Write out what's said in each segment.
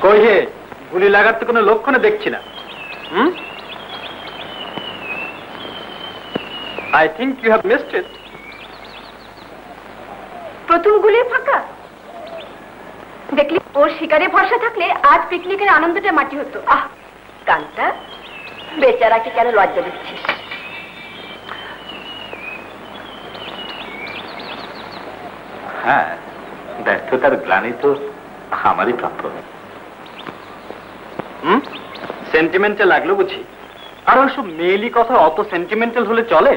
কই হে, গুলি লাগার তো কোনো লক্ষণে দেখছি না। I think you have missed it. প্রথম গুলি ফাঁকা। দেখলি, ওর শিকারে ভরসা থাকলে আজ পিকনিকের আনন্দটা মাটি হতো। আহ কান্তা, বেচারাকে কেন লজ্জা দিচ্ছিস? হ্যাঁ, ব্যর্থতার গ্লানি তো আমারই প্রাপ্য। সেন্টিমেন্টাল লাগলো বুঝি? আর ওইসব মেয়েলি কথা অত সেন্টিমেন্টাল হলে চলে?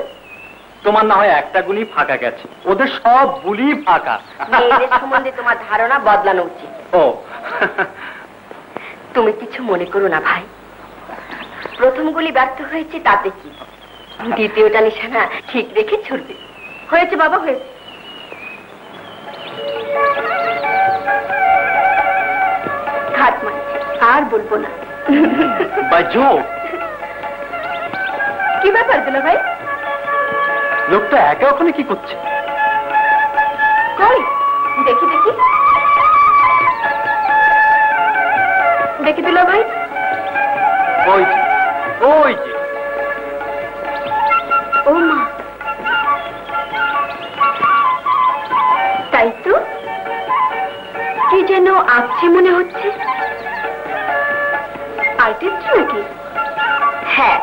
তোমার না হয় একটা গুলি ফাঁকা গেছে, ওদের সব গুলি ফাঁকা। মেয়েদের সম্বন্ধে তোমার ধারণা বদলানো উচিত। ও তুমি কিছু মনে করো না ভাই, প্রথম গুলি ব্যর্থ হয়েছে তাতে কি, দ্বিতীয়টা নিশানা ঠিক রেখে ছুড়বে। হয়েছে বাবা, হয়েছে। ঘাট মানছি, আর বলবো না। বাজো, কি ব্যাপার দিল ভাই? লোকটা একা ওখানে কি করছে? কই দেখি দেখি দেখি দিল ভাই। ওই যে, ওই যে। ও মা, তাই তো, কি যেন আছে মনে হচ্ছে। আর্টিস্ট নাকি? হ্যাঁ,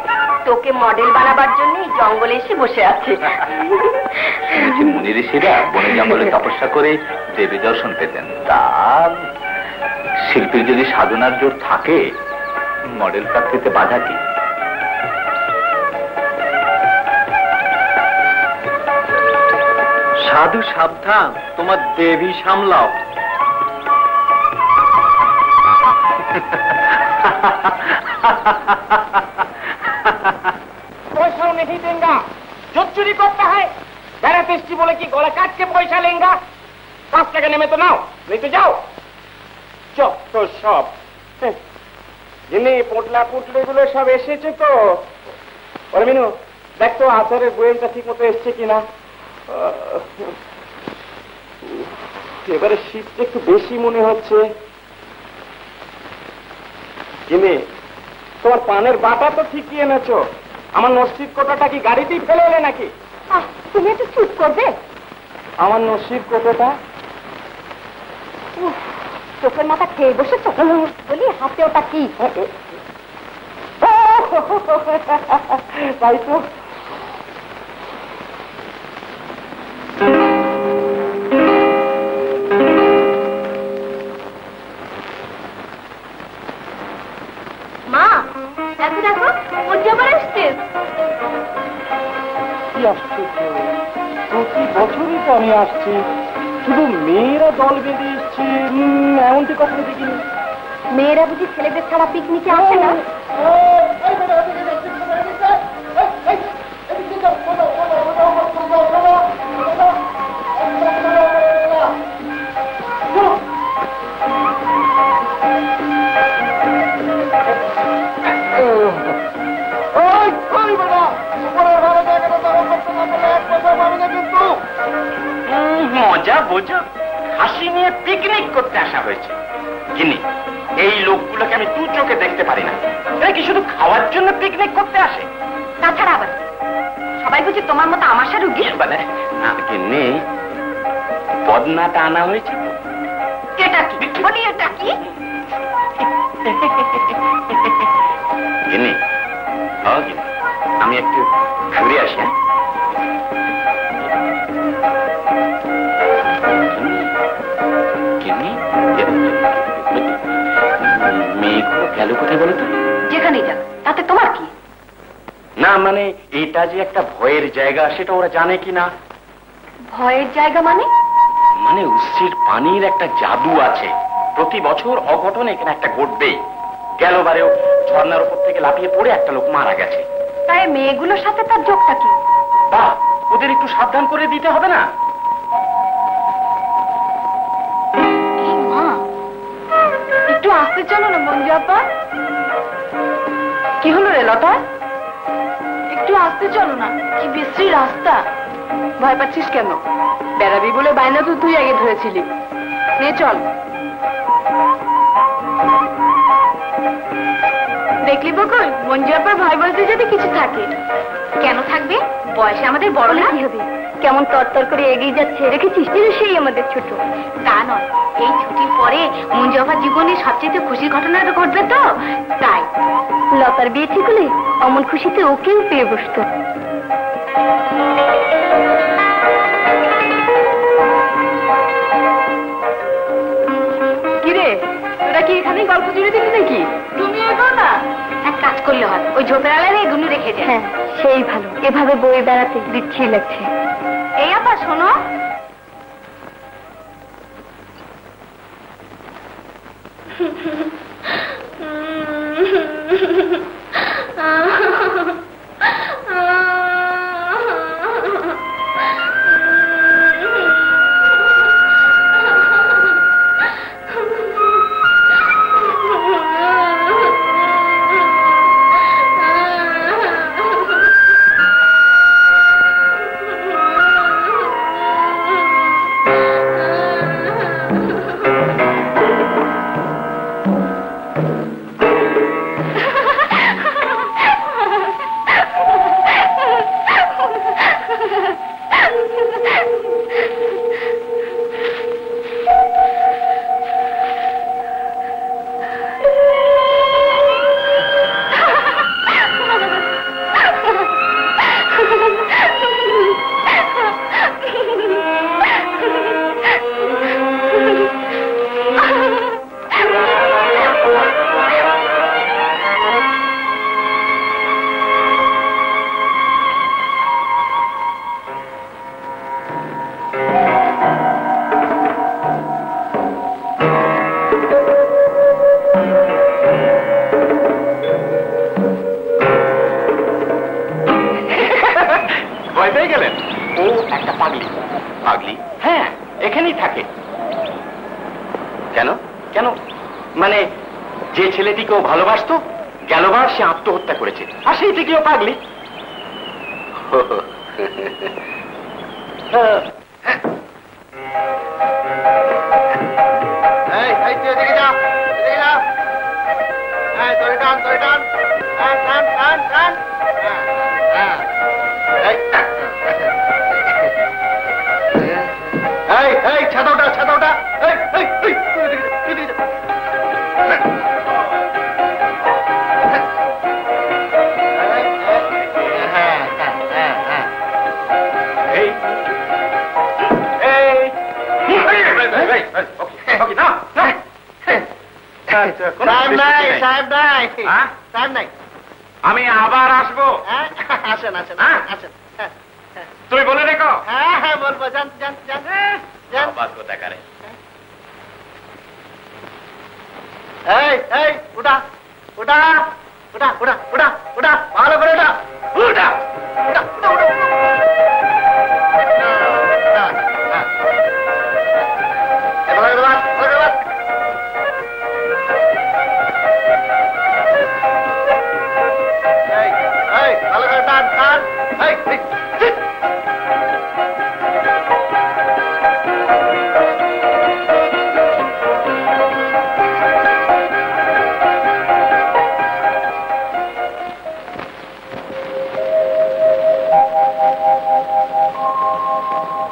তোকে মডেল বানাবার জন্য জঙ্গলে এসে বসে আছে। মুনি ঋষিরা বনে জঙ্গলে তপস্যা করে দেবী দর্শন পেতেন। তার শিল্পীর যদি সাধনার জোর থাকে, মডেল প্রাপ্তিতে বাধা কি? সাধু সাবধান, তোমার দেবী সামলাও। পয়সাও নেই দেঙ্গা, জোর চুরি করতে হয়। বেড়াতে এসছি বলে কি গলা কাটছে পয়সা লেঙ্গা? 5 টাকা নেমে তো নাও, নেই তো যাও। যত সব যিনি পোটলা পুটলে গুলো সব এসেছে তো। ওরে মিনু, দেখ তো আচারের বইয়েলটা ঠিক মতো এসছে কিনা। এবারে শীতটা একটু বেশি মনে হচ্ছে। কিনে তোমার পানের বাটা তো ঠিকই এনেছো, আমার নসির কোটাটা কি গাড়িতেই ফেলে এলে নাকি? তুমি একটু চুপ করবে? আমার নসির কোটাটা চোখের মাথা খেয়ে বসেছ বলি, হাতে ওটা কি? তাই তো। মা, দেখো দেখো, ওর যাবার আসছে। কি আশ্চর্য, প্রতি বছরই তো আমি আসছি, শুধু মেয়েরা দল বেঁধে এসছে, এমনটি কখনো দেখিনি। মেয়েরা বুঝি ছেলেদের ছাড়া পিকনিকে আসে না? মজা বোঝো, হাসি নিয়ে পিকনিক করতে আসা হয়েছে। কিনি, এই লোকগুলোকে আমি দু চোখে দেখতে পারি না। এরা কি শুধু খাওয়ার জন্য পিকনিক করতে আসে? তাছাড়া আবার সবাই বুঝি তোমার মতো আমাশা রুগী? মানে কিনি, বদনাটা আনা হয়েছে। এটা কি বলি, এটা কি? কিনি, আমি একটু ঘুরে আসি। হ্যাঁ, মেয়েগুলো গেল কোথায় বলো তো? যেখানেই যাক, তাতে তোমার কি? না মানে এটা যে একটা ভয়ের জায়গা, সেটা ওরা জানে কি না? ভয়ের জায়গা মানে? মানে উচ্ছির পানির একটা জাদু আছে, প্রতি বছর অঘটন এখানে একটা ঘটবেই। গেলবারেও ঝর্ণার উপর থেকে লাফিয়ে পড়ে একটা লোক মারা গেছে। তাই মেয়েগুলোর সাথে তার যোগটা কি? বা ওদের একটু সাবধান করে দিতে হবে না? একটু আসতে চলো না মঞ্জু আপা। কি হলো রে লতা? একটু আসতে চলো না, কি বিশ্রী রাস্তা। ভয় পাচ্ছিস কেন? বেড়াবি বলে বায়না তো তুই আগে ধরেছিলি। নে চল। দেখলি বকুল, মঞ্জু আপার ভয় বলতে যদি কিছু থাকে। কেন থাকবে? বয়সে আমাদের বড় না। কি হবে? কেমন তরতর করে এগিয়ে যাচ্ছে, দেখেছিস? সেই আমাদের ছোট। তা নয়, এই ছুটির পরে মঞ্জু আপার জীবনে সবচেয়ে খুশির ঘটনাটা ঘটবে তো, তাই। লতার বিয়ে ঠিক হলে অমন খুশিতে ওকেও পেয়ে বসতো। কিরে, তোরা কি এখানে গল্প জুড়ে দিবি নাকি? তুমি এগো না, এক কাজ করলে হয়, ওই ঝোপের আলারে এগুলো রেখে যায়। হ্যাঁ, সেই ভালো। এভাবে বই বেড়াতে দিচ্ছি লাগছে। এই আপা শোনো, যে ছেলেটিকেও ভালোবাসতো গেলবার সে আত্মহত্যা করেছে, আর সেই থেকেও পাগলি। ছাতাওটা ছাতাওটা আমি আবার আসবো। আসেন আসেন আসেন, তুই বলে রেখো। হ্যাঁ হ্যাঁ বলবো, যান যান যান যান। দেখারে ওটা ওটা ওটা ওটা ওটা ওটা ভালো করে ওটা ওটা ওটা ওটা ভালো করে টান টান।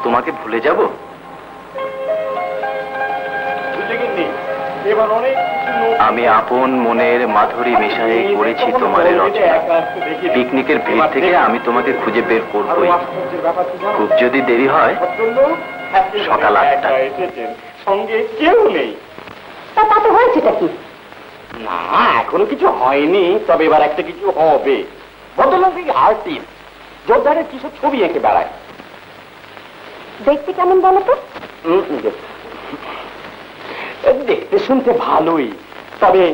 তোমাকে ভুলে যাব? আমি আপন মনের মাধুরী মিশাই করেছি তোমার রচনা। পিকনিকের ভিড় থেকে আমি তোমাকে খুঁজে বের করবই। খুব যদি দেরি হয় সকাল 8টা। সঙ্গে কেউ নেই। তাতে হয়েছেটা কি? না, এখনো কিছু হয়নি, তবে এবার একটা কিছু হবে। ভদ্রলোক আর্টিস্ট, জোরদারের কিসব ছবি এঁকে বেড়ায়। দেখতে কেমন বলো তো? দেখতে শুনতে ভালোই, তবে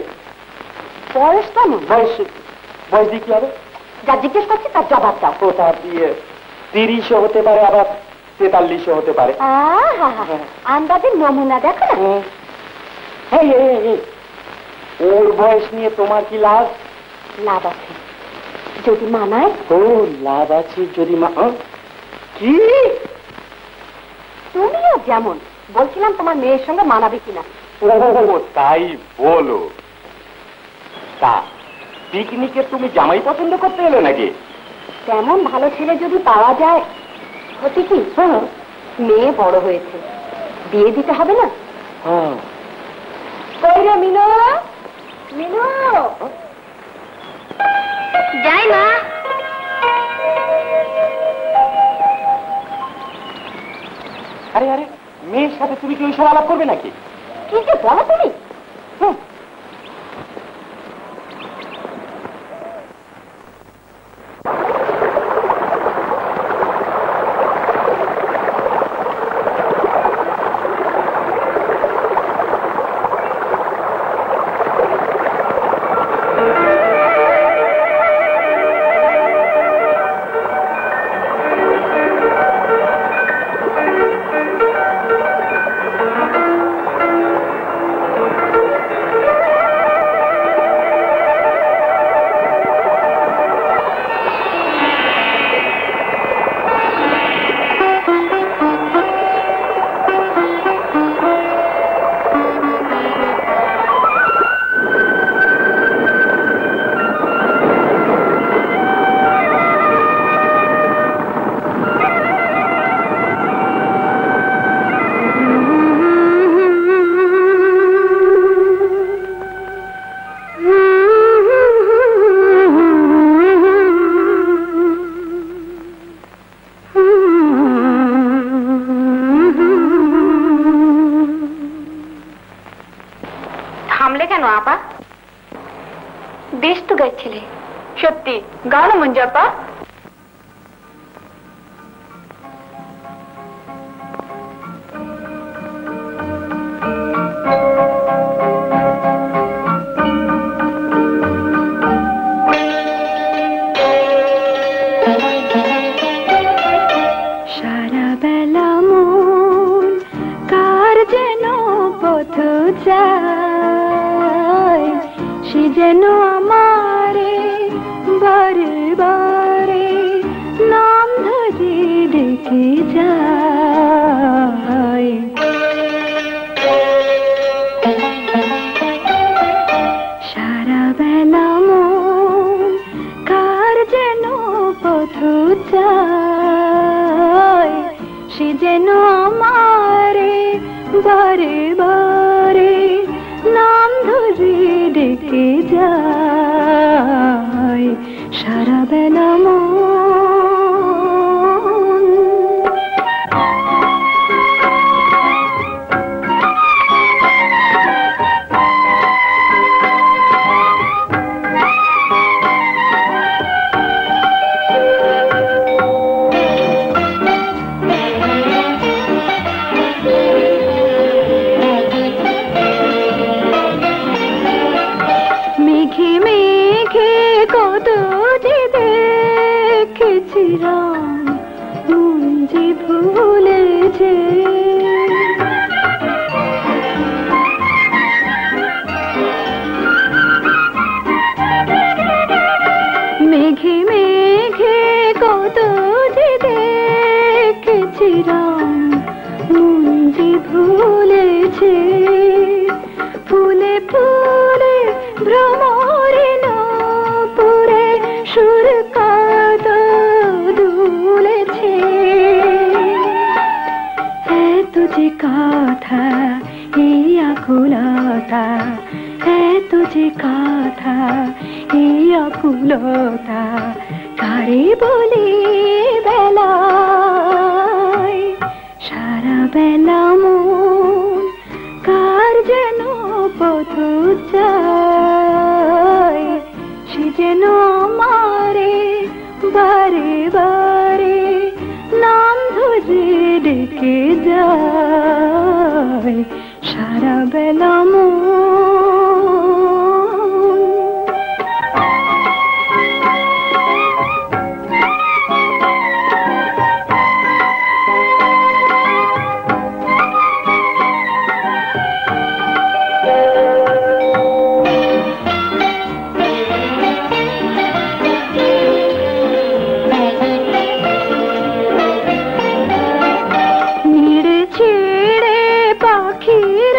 বয়স কেমন? বয়স বয়স দিয়ে কি হবে? যা জিজ্ঞেস করছি তার জবাব দাও। কোথা দিয়ে 30ও হতে পারে, আবার 43ও হতে পারে। আন্দাজের নমুনা দেখো না। ওর বয়স নিয়ে তোমার কি লাভ? লাভ আছে যদি মানায়। ও লাভ আছে যদি কি? তুমিও যেমন বলছিলাম তোমার মেয়ের সঙ্গে মানাবে কিনা। ও তাই বলো। তা পিকনিকে তুমি জামাই পছন্দ করতে এলে নাকি? তেমন ভালো ছেলে যদি পাওয়া যায়, হচ্ছে কি মেয়ে বড় হয়েছে, বিয়ে দিতে হবে না? কই রে মিনু, মিনু যাই না। আরে আরে, মেয়ের সাথে তুমি কি ওইসব আলাপ করবে নাকি? কি যে বলো তুমি? বেশ তো গাইছিলে, সত্যি গাও না মঞ্জু আপা। সারা বেলা মন কার যেন পথ যায়, সে যেন আমারে বারে বারে নাম ধরে ডেকে যায়। সারা বেলা মন কার যেন পথ যায়, সে যেন আমারে বারে বারে নাম ধরে ডেকে যায়। সারা বেলা মেঘে মেঘে কত যে দেখেছিলাম, মন যে ভুলেছে। মেঘে মেঘে কত যে দেখেছিলাম, মন যে ভুলেছে। ফুলে ফুলে ভ্রমরে নপুরে সুর কত দুলেছে। এত যে কথা এই আকুলতা, এত যে কথা এই আকুলতা, কারে বলি বেলায়। সারা বেলা মন কার যেন পথ যায়, সে যেন আমারে বারে বারে নাম ধরে ডেকে যায়। সারা বেলা নিড়ে ছেড়ে পাখির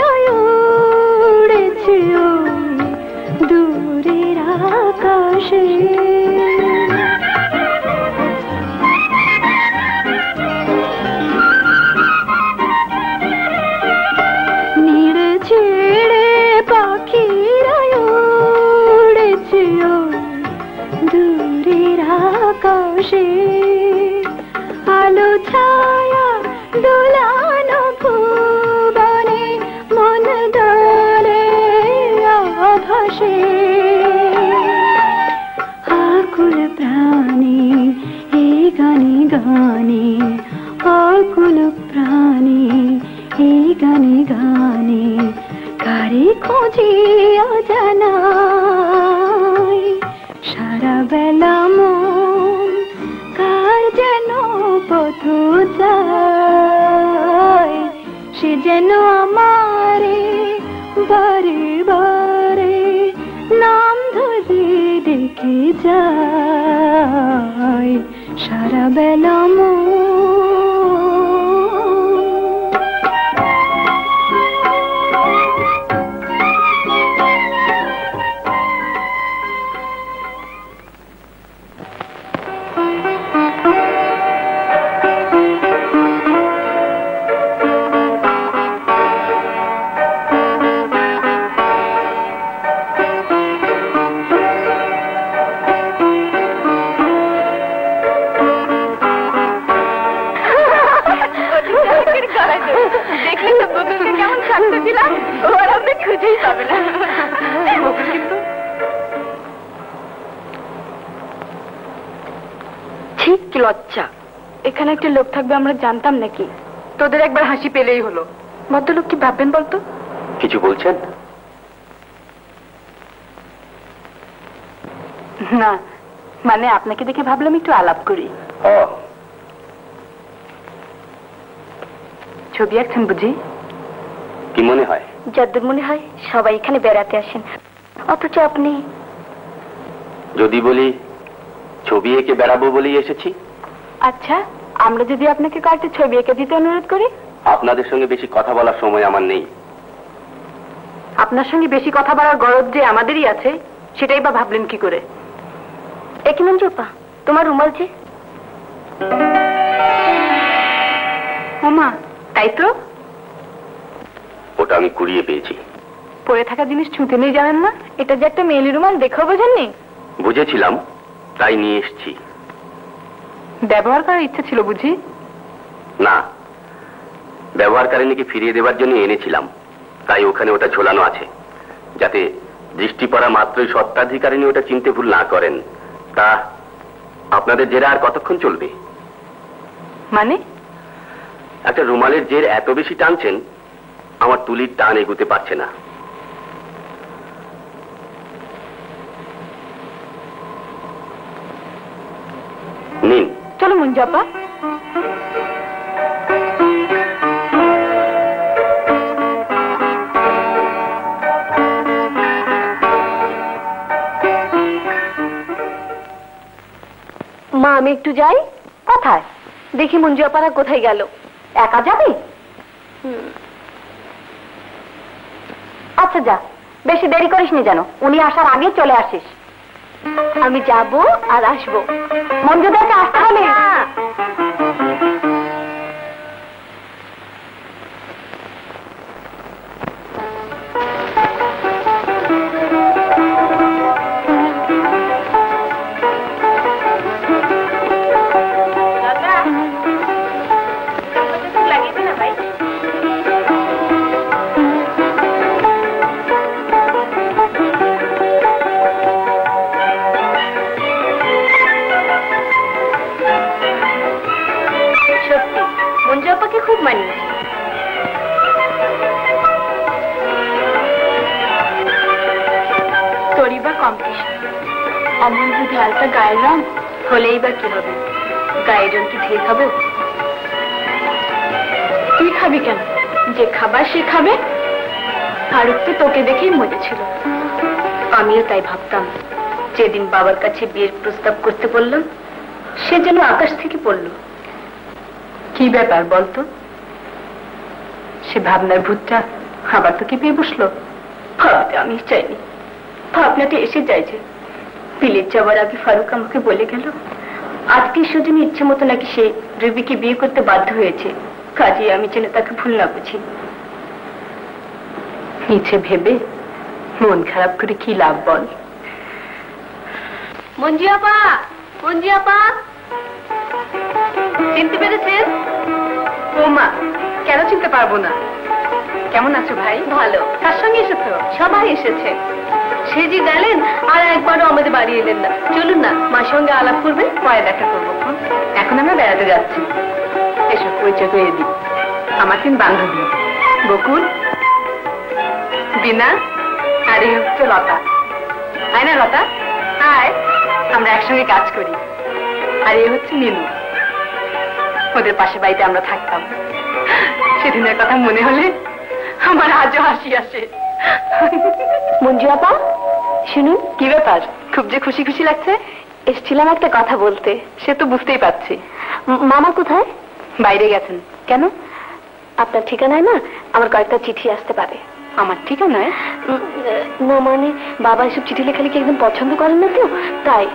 জানে কারে খোঁজে অজানায় সারা বেলা মন কার যেন পথ যায় সে যেন আমারে বারে বারে নাম ধরে ডেকে যায় সারা বেলা মন লজ্জা এখানে একটা লোক থাকবে আমরা জানতাম নাকি তোদের একবার হাসি পেলেই হলো ভদ্রলোক কি ভাববেন বলতো কিছু বলছেন না মানে আপনাকে দেখে ভাবলাম একটু আলাপ করি ছবি আঁকছেন বুঝি কি মনে হয় যদ্দূর মনে হয় সবাই এখানে বেড়াতে আসেন অথচ আপনি যদি বলি ছবি এঁকে বেড়াবো বলেই এসেছি আচ্ছা আমরা যদি আপনাকে কয়েকটা ছবি এঁকে দিতে অনুরোধ করি আপনাদের সঙ্গে বেশি কথা বলার সময় আমার নেই আপনার সঙ্গে বেশি কথা বলার গরজ যে আমাদেরই আছে সেটাই বা ভাবলেন কি করে একি মঞ্জুপা তোমার রুমাল যে ওমা তাই তো ওটা আমি কুড়িয়ে পেয়েছি পরে থাকা জিনিস ছুঁতে নেই জানেন না এটা যে একটা মেয়েলি রুমাল দেখেও বোঝেননি বুঝেছিলাম তাই নিয়ে এসেছি ব্যবহার করার ইচ্ছে ছিল বুঝি না ব্যবহারকারিণীকে ফিরিয়ে দেওয়ার জন্য এনেছিলাম তাই ওখানে ওটা ঝোলানো আছে যাতে দৃষ্টি পড়া মাত্রই সত্ত্বাধিকারিণী ওটা চিনতে ভুল না করেন তা আপনাদের জেরা আর কতক্ষণ চলবে মানে একটা রুমালের জের এত বেশি টানছেন আমার তুলির টান এগুতে পারছে না নিন চলো মঞ্জাপা মা আমি একটু যাই কোথায় দেখি মঞ্জুয়াপাড়া কোথায় গেল একা যাবে আচ্ছা যা বেশি দেরি করিসনি যেন উনি আসার আগে চলে আসিস আমি যাব আর আসবো মঞ্জুদাকে আসতে হবে খুব মানিয়েছে তোরই বা কম্পিটিশন অমন যদি হালকা গায়ের রং হলেই বা কি হবে গায়ের রং কি ঠিক হবে তুই খাবি কেন যে খাবার সে খাবে ফারুক তো তোকে দেখেই মজেছিল আমিও তাই ভাবতাম যেদিন বাবার কাছে বিয়ের প্রস্তাব করতে বললাম সে যেন আকাশ থেকে পড়ল কি ব্যাপার বলতো সে ভাবনার ভূতটা আবার তো কি পেয়ে বসলো ভাবতে আমি চাইনি ভাবনাটা এসে যায় যে বিলেত যাওয়ার আগে ফারুক আমাকে বলে গেল আত্মীয় স্বজন ইচ্ছে মতো নাকি সে রবিকে বিয়ে করতে বাধ্য হয়েছে কাজে আমি যেন তাকে ভুল না বুঝি মিছে ভেবে মন খারাপ করে কি লাভ বল মঞ্জিয়াপা মঞ্জিয়াপা চিনতে পেরেছেন ও মা কেন চিনতে পারবো না কেমন আছো ভাই ভালো কার সঙ্গে এসেছো সবাই এসেছে সে যে গেলেন আর একবারও আমাদের বাড়ি এলেন না চলুন না মার সঙ্গে আলাপ করবেন পরে দেখা করবো এখন আমরা বেড়াতে যাচ্ছি এসব পরিচয় হয়ে দিই আমার তিন বান্ধবী বকুল, বিনা, আর এই হচ্ছে লতা। আয় না লতা, আয়, আমরা একসঙ্গে কাজ করি। আর এই হচ্ছে মিনু, ওদের পাশে বাড়িতে আমরা থাকতাম। সেদিনের কথা মনে হলে আমার আজও হাসি আসে। মঞ্জু আপা, শুনুন। কি ব্যাপার, খুব যে খুশি খুশি লাগছে? এসছিলাম একটা কথা বলতে। সে তো বুঝতেই পারছি। মামা কোথায়? বাইরে গেছেন। কেন? আপনার ঠিকানায় না আমার কয়েকটা চিঠি আসতে পারে। আমার ঠিকানায়? না মানে বাবা এসব চিঠি লেখালেখি একদম পছন্দ করেন না তো, তাই।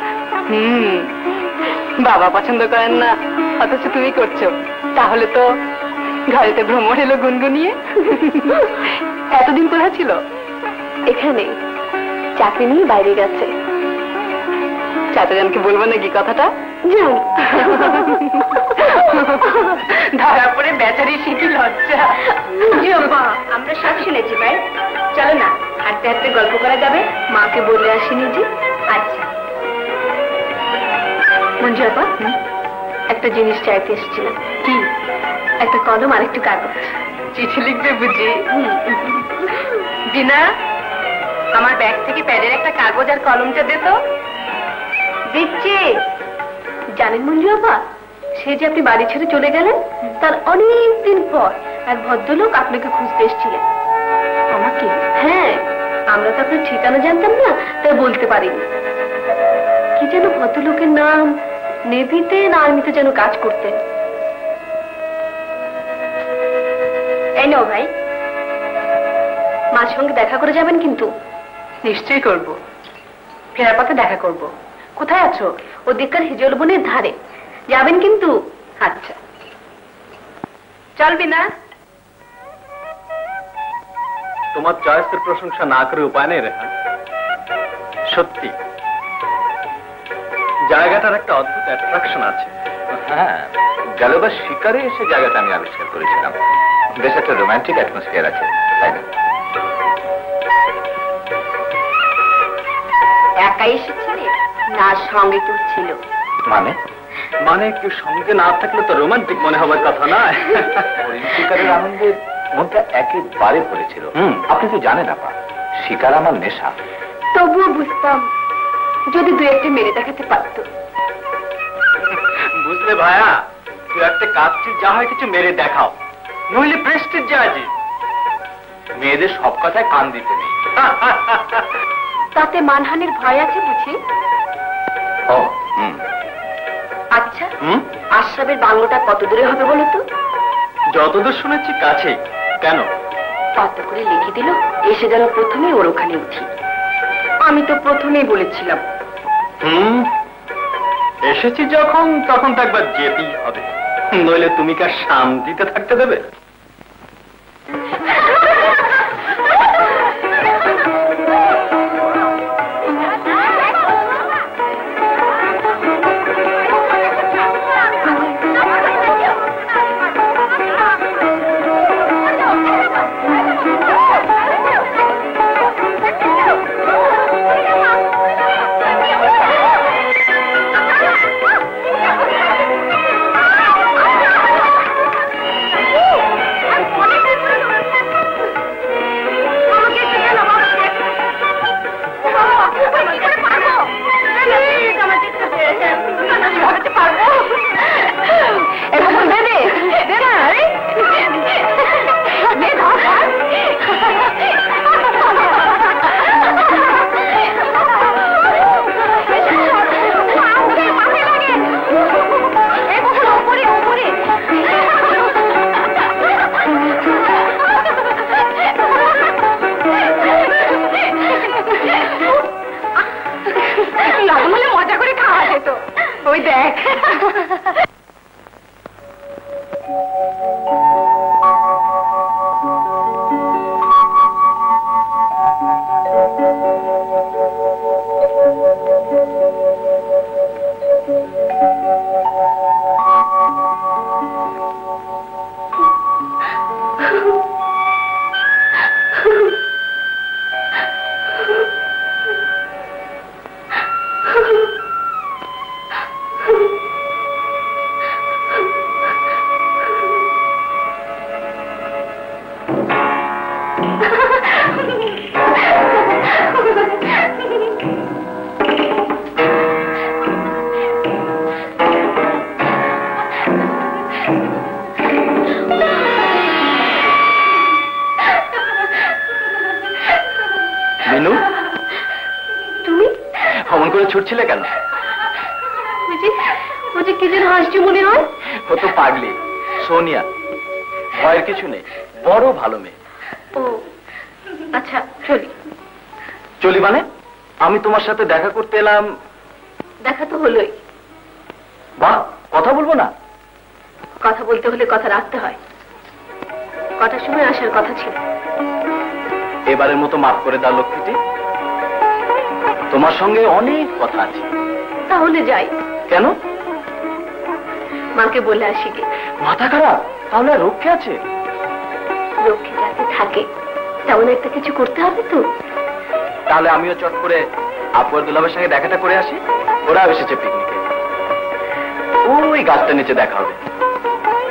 বাবা পছন্দ করেন না, অথচ তুমি করছো। তাহলে তো ঘরেতে ভ্রমণ এলো গুনগুনিয়ে। এতদিন কোথায় ছিল? এখানে চাকরি নিয়ে বাইরে গেছে। চাচাজানকে বলবো নাকি কথাটা? ধরা পড়ে বেচারি শিখি লজ্জা। আমরা সব শুনেছি ভাই, চলো না হাঁটতে হাঁটতে গল্প করা যাবে। মাকে বলে আসিনি যে। আচ্ছা মঞ্জু আপা, একটা জিনিস চাইতে এসেছিলাম। কি? একটা কলম আর একটু কাগজ। চিঠি লিখবে বুঝি? বিনা, আমার ব্যাগ থেকে প্যাডের একটা কাগজ আর কলমটা দে তো। দিচ্ছি। জানেন মঞ্জু আপা, সে যে আপনি বাড়ি ছেড়ে চলে গেলেন তার অনেক দিন পর এক ভদ্রলোক আপনাকে খুঁজতে এসেছিলেন। আমাকে? হ্যাঁ, আমরা তো আপনার ঠিকানা জানতাম না, তাই বলতে পারিনি। কি যেন ভদ্রলোকের নাম, নেভিতে না আর্মিতে যেন কাজ করতেন। এই নাও ভাই, মার সঙ্গে দেখা করে যাবেন কিন্তু। নিশ্চয়ই করব, ফেরার পথে দেখা করব। কোথায় আছো? ওদিককার হিজল বনের ধারে যাবেন কিন্তু। আচ্ছা চলবি না? তোমার চয়েসের প্রশংসা না করে উপায় নেই রেহান। সত্যি জায়গাটার একটা অদ্ভুত অ্যাট্রাকশন আছে। হ্যাঁ, গেলবার শিকারে এসে জায়গাটা আমি আবিষ্কার করেছিলাম। বেশ একটা রোমান্টিক অ্যাটমসফিয়ার আছে, তাই না? একাই এসেছিলে না সঙ্গে কেউ ছিল? মানে মানে কেউ সঙ্গে না থাকলে তো রোমান্টিক মনে হবার কথা নয়। হরিণ শিকারের আনন্দের মনটা একেবারে ভরেছিল। আপনি তো জানেন আপা, শিকার আমার নেশা। তবুও বুঝতাম যদি দু একটা মেরে দেখাতে পারত। বুঝলে ভাইয়া, তুই একটা কাজটি যা হয় কিছু মেরে দেখাও, নইলে প্রেস্টিজ যায় যে। মেয়েদের সব কথায় কান দিতে নেই। তাতে মানহানির ভয় আছে বুঝি? ও আচ্ছা, আশরাফের বাংলোটা কত দূরে হবে বলো তো? যতদূর শুনেছি কাছেই। কেন? কত করে লিখে দিল এসে যেন প্রথমেই ওর ওখানে উঠি। আমি তো প্রথমেই বলেছিলাম। এসেছি যখন তখন তো একবার যেতেই হবে, নইলে তুমি কার শান্তিতে থাকতে দেবে? ছুটছিলে কেন? বুঝি কি যেন হাসছি মনে হয়। ও তো পাগলি সোনিয়া, ভয়ের কিছু নেই, বড় ভালো মেয়ে। ও আচ্ছা, চলি। চলি মানে? আমি তোমার সাথে দেখা করতে এলাম। দেখা তো হলোই। বাহ, কথা বলবো না? কথা বলতে হলে কথা রাখতে হয়। কটার সময় আসার কথা ছিল? এবারের মতো মাফ করে দাও লক্ষ্মীটি, তোমার সঙ্গে অনেক কথা আছে। তাহলে যাই। কেন? মাকে বলে আসি গে। মাথা খারাপ? তাহলে আর রক্ষে আছে? লক্ষ্মী যাতে থাকে তেমন একটা কিছু করতে হবে তো। তাহলে আমিও চট করে আপু আর দুলাভাইয়ের সঙ্গে দেখাটা করে আসি। ওরা এসেছে পিকনিকে, ওই গাছটা নিচে দেখা হবে।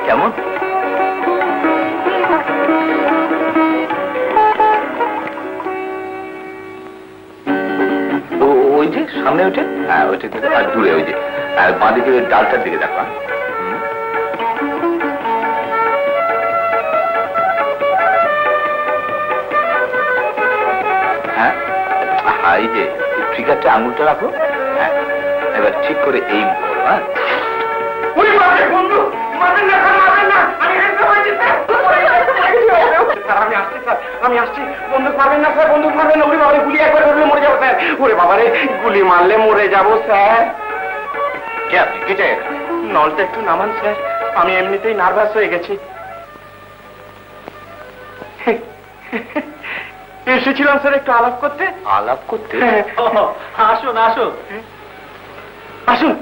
কেমন? ওই যে সামনে ওঠে, হ্যাঁ ওইটা আর দূরে ওই যে বাঁদিকে ডালটার দিকে দেখো। হ্যাঁ হ্যাঁ, এই যে ট্রিগারটা আঙুলটা রাখো। হ্যাঁ, এবার ঠিক করে এই করো। হ্যাঁ, বন্ধু মারবেন না, মারবেন না, আমি হেলতে পারছি স্যার। আমি আসছি স্যার, আমি আসছি। বন্দুক মারবেন না স্যার, বন্দুক মারবেন না। ওরে বাবারে, গুলি একবার করলে মরে যাবো স্যার। ওরে বাবারে, গুলি মারলে মরে যাবো স্যার। কে আপনি? কে চাই? নলটা একটু নামান স্যার, আমি এমনিতেই নার্ভাস হয়ে গেছি। এসেছিলাম স্যার একটু আলাপ করতে। আলাপ করতে? আসুন আসুন আসুন।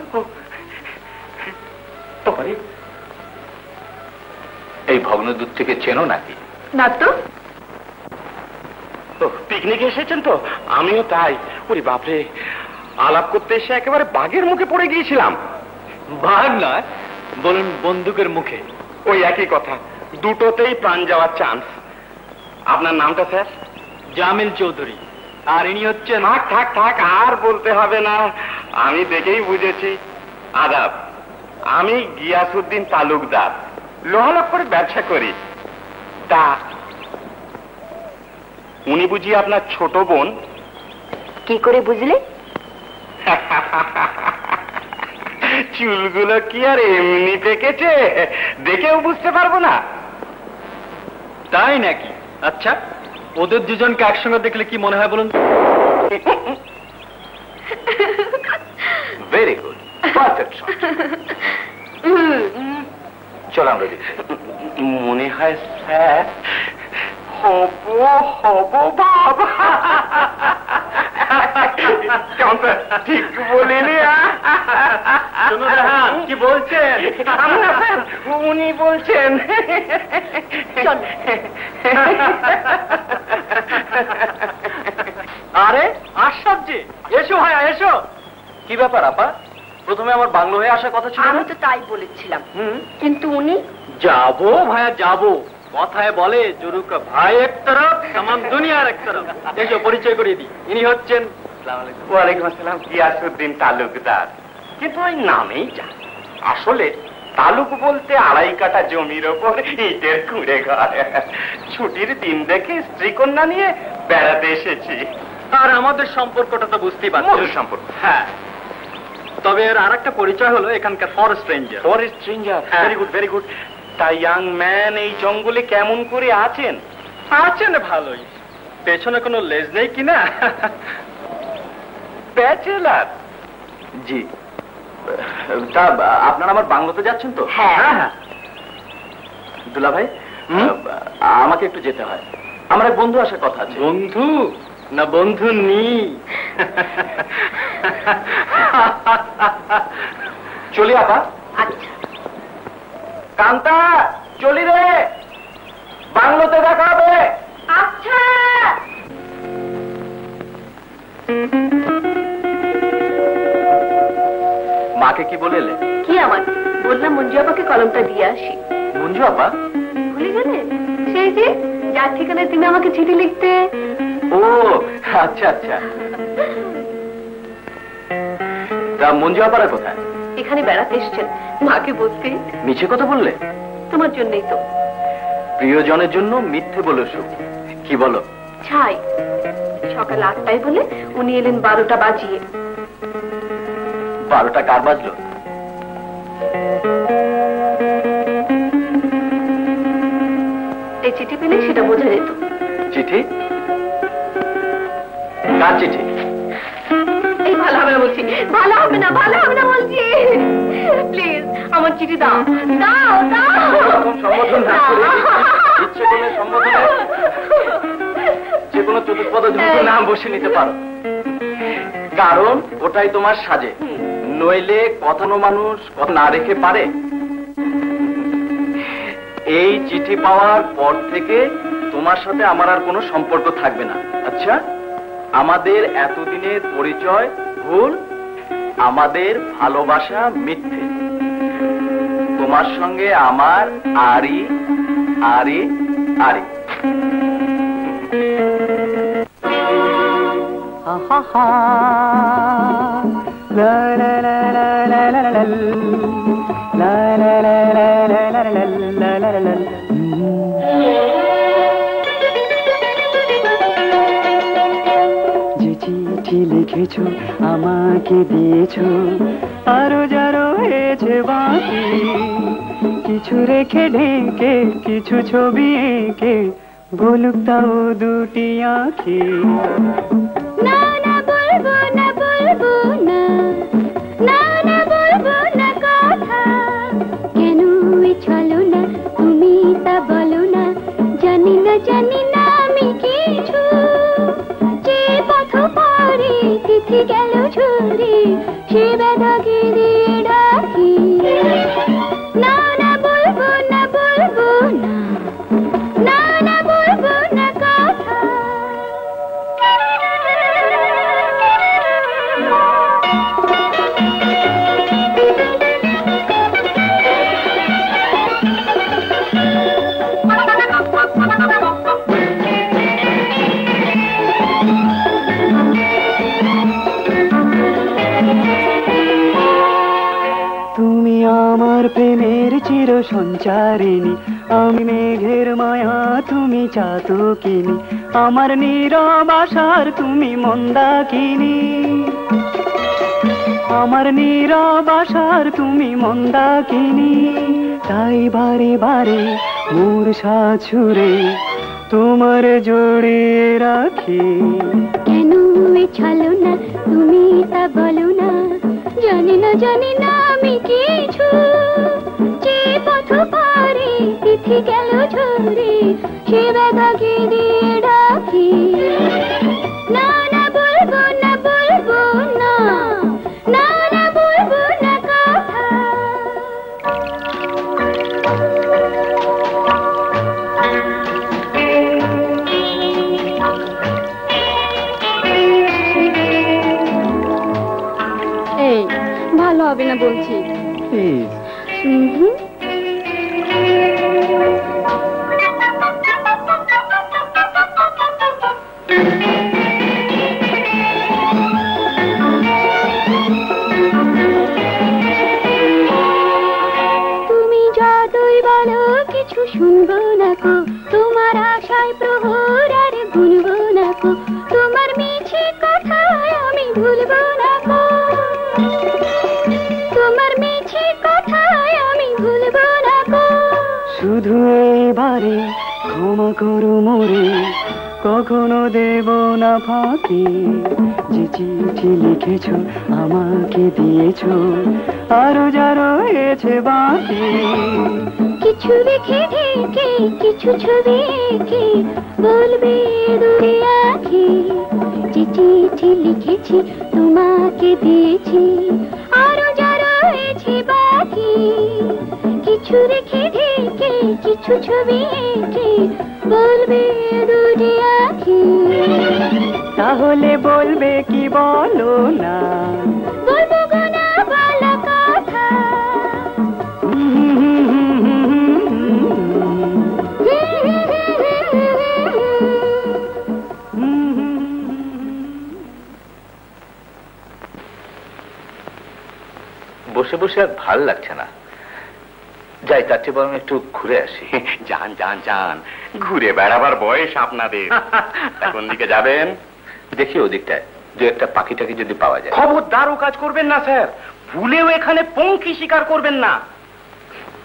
এই ভগ্নদূত থেকে চেনো নাকি? না তো। পিকনিকে এসেছেন তো, আমিও তাই। ওরে বাপরে, আলাপ করতে এসে একেবারে বাঘের মুখে পড়ে গিয়েছিলাম। ভাগ নয়, বলুন বন্দুকের মুখে। ওই একই কথা, দুটোতেই প্রাণ যাওয়ার চান্স। আপনার নামটা স্যার? জামিল চৌধুরী। আর ইনি হচ্ছেন? থাক থাক থাক, আর বলতে হবে না, আমি দেখেই বুঝেছি। আদাব, আমি গিয়াসউদ্দিন তালুকদার, লোহালক করে ব্যবসা করি। তা উনি বুঝি আপনার ছোট বোন? কি করে বুঝলে? চুলগুলো কি আর এমনি পেকেছে, দেখেও বুঝতে পারবো না? তাই নাকি? আচ্ছা, ওদের দুজনকে একসঙ্গে দেখলে কি মনে হয় বলুন? Very good, perfect shot. চলো আমরা দেখি। মনে হয় স্যার হব হব বাবা। কেমন স্যার, ঠিক বলিনি? কি বলছেন? আমি না স্যার, উনি বলছেন। আরে আশ্চর্য, এসো ভাইয়া এসো। কি ব্যাপার আপা, প্রথমে আমার বাংলো হয়ে আসার কথা ছিল আমি না? তো তাই বলেছিলাম, কিন্তু উনি। যাবো ভাইয়া যাবো, কথায় বলে জরুকা ভাই এক তরফ তামাম দুনিয়ার এক তরফ। এসো পরিচয় করিয়ে দিই, ইনি হচ্ছেন। ওয়ালাইকুম আসসালাম, গিয়াসউদ্দিন তালুকদার। কিন্তু ওই নামেই যা, আসলে তালুক বলতে 2.5 কাঠা জমির ওপর ইটের কুঁড়ে ঘর। ছুটির দিন দেখে স্ত্রী কন্যা নিয়ে বেড়াতে এসেছি। আর আমাদের সম্পর্কটা তো বুঝতেই পারছো। মধুর সম্পর্ক। হ্যাঁ, তবে এর আর একটা পরিচয় হলো এখানকার forest ranger. Forest ranger, very good very good. তা ইয়াং ম্যান, এই জঙ্গলে কেমন করে আছেন? আছেন ভালোই, পেছনে কোনো লেজ নেই কিনা। ব্যাচেলার? জি। তা আপনারা আমার বাংলোতে যাচ্ছেন তো? হ্যাঁ। দুলা ভাই, আমাকে একটু যেতে হয়, আমার এক বন্ধু আসার কথা আছে। বন্ধু না বন্ধু নি? চলি আপা। আচ্ছা। কান্তা, চলি রে, বাংলোতে দেখা হবে। আচ্ছা। মাকে কি বলে এলে? কি আমার? বললাম মঞ্জু আপাকে কলমটা দিয়ে আসি। মঞ্জু আপা? ভুলে গেলে? সেই যে যার ঠিকানায় তুমি আমাকে চিঠি লিখতে। ও আচ্ছা আচ্ছা। তা মঞ্জু আপারা কোথায়? এখানে বেড়াতে এসছেন, মাকে বলতে। মিছে কথা বললে? তোমার জন্যই তো। প্রিয়জনের জন্য মিথ্যে বলে সুখ, কি বলো? ছাই। সকাল 8টায় বলে উনি এলেন 12টা বাজিয়ে। 12টা কার বাজলো? এই চিঠি পেলে সেটা বোঝা যেত। চিঠি? কার চিঠি? এই ভালো হবে না বলছি, ভালো হবে না, ভালো হবে না বলছি। প্লিজ আমার চিঠি দাও, দাও দাও। এরকম সম্বোধন না করে ইচ্ছে করলে সম্বোধনে যে কোনো চতুষ্পদ যুক্ত নাম বসে নিতে পারো, কারণ ওটাই তোমার সাজে। নইলে কথানো মানুষ কথা না রেখে পারে? এই চিঠি পাওয়ার পর থেকে তোমার সাথে আমার আর কোনো সম্পর্ক থাকবে না। আচ্ছা, আমাদের এতদিনের পরিচয় ভুল, আমাদের ভালোবাসা মিথ্যে। তোমার সঙ্গে আমার আরি আরি আরি। যে চিঠি লিখেছো আমাকে দিয়েছো, আরো যারো হয়েছে বাকি, কিছু রেখে ঢেকে কিছু ছবি এঁকে বলুক তাও দুটি আঁখি। না না বলবো না, বলবো না, না না বলবো না কথা। কেন এ চলো না, তুমি তা বলো না। জানি না, জানি না আমি কিছু, যে পথ পারে তিথি গেল ঝরে, সে বেদাকে দিয়ে ডাকি। না না বলবো না, বলবো না, না না বলবো না কথা। তুমি আমার প্রেমের চির সঞ্চারিণী, আমি মেঘের মায়া তুমি চাতকিনী, আমার নীরব আশার তুমি মন্দাকিনী, আমার নীরব আশার তুমি মন্দাকিনী। তাই বারে বারে মোর সাছুরে তোমার জড়িয়ে রাখি। কেন এ চলো না, তুমি তা বলো না। জানি না, জানি না আমি কিছু, যে পথ পারে তিথি গেল ঝরে, সে বেদাকে দিয়ে ডাকি। না না বলবো না, বলবো না, না না বলবো না কথা। এই ভালো হবে না বলছি। প্লিজ। তুমি যতই বলো কিছু শুনবো না কো, তোমার আশায় প্রহর আর ভুলবো না কো, তোমার মিছে কথায় আমি ভুলবো না কো, তোমার মিছে কথায় আমি ভুলবো না কো। শুধু এবারে ক্ষমা করো মোরে, কখনো দেব না ফাঁকি। যে চিঠি লিখেছো আমাকে দিয়েছো, আরো যারো হয়েছে বাকি, কিছু রেখে ঢেকে কিছু ছবি এঁকে বলবে দূরে আঁখি। যে চিঠি লিখেছি তোমাকে দিয়েছি, আরো যারা হয়েছে বাকি, কিছু রেখে ঢেকে কিছু ছবি এঁকে বলবে দূরে আঁখি। তাহলে বলবে কি বলো না, বলবো গো না বলা কথা। বসে বসে আর ভাল লাগছে না, যাই তার চেয়ে বরং একটু ঘুরে আসি। যান যান যান, ঘুরে বেড়াবার বয়স আপনাদের। কোন দিকে যাবেন? দেখি ওদিকটায় দু একটা পাখি টাকি যদি পাওয়া যায়। খবরদার ও কাজ করবেন না স্যার, ভুলেও এখানে পঙ্খী শিকার করবেন না।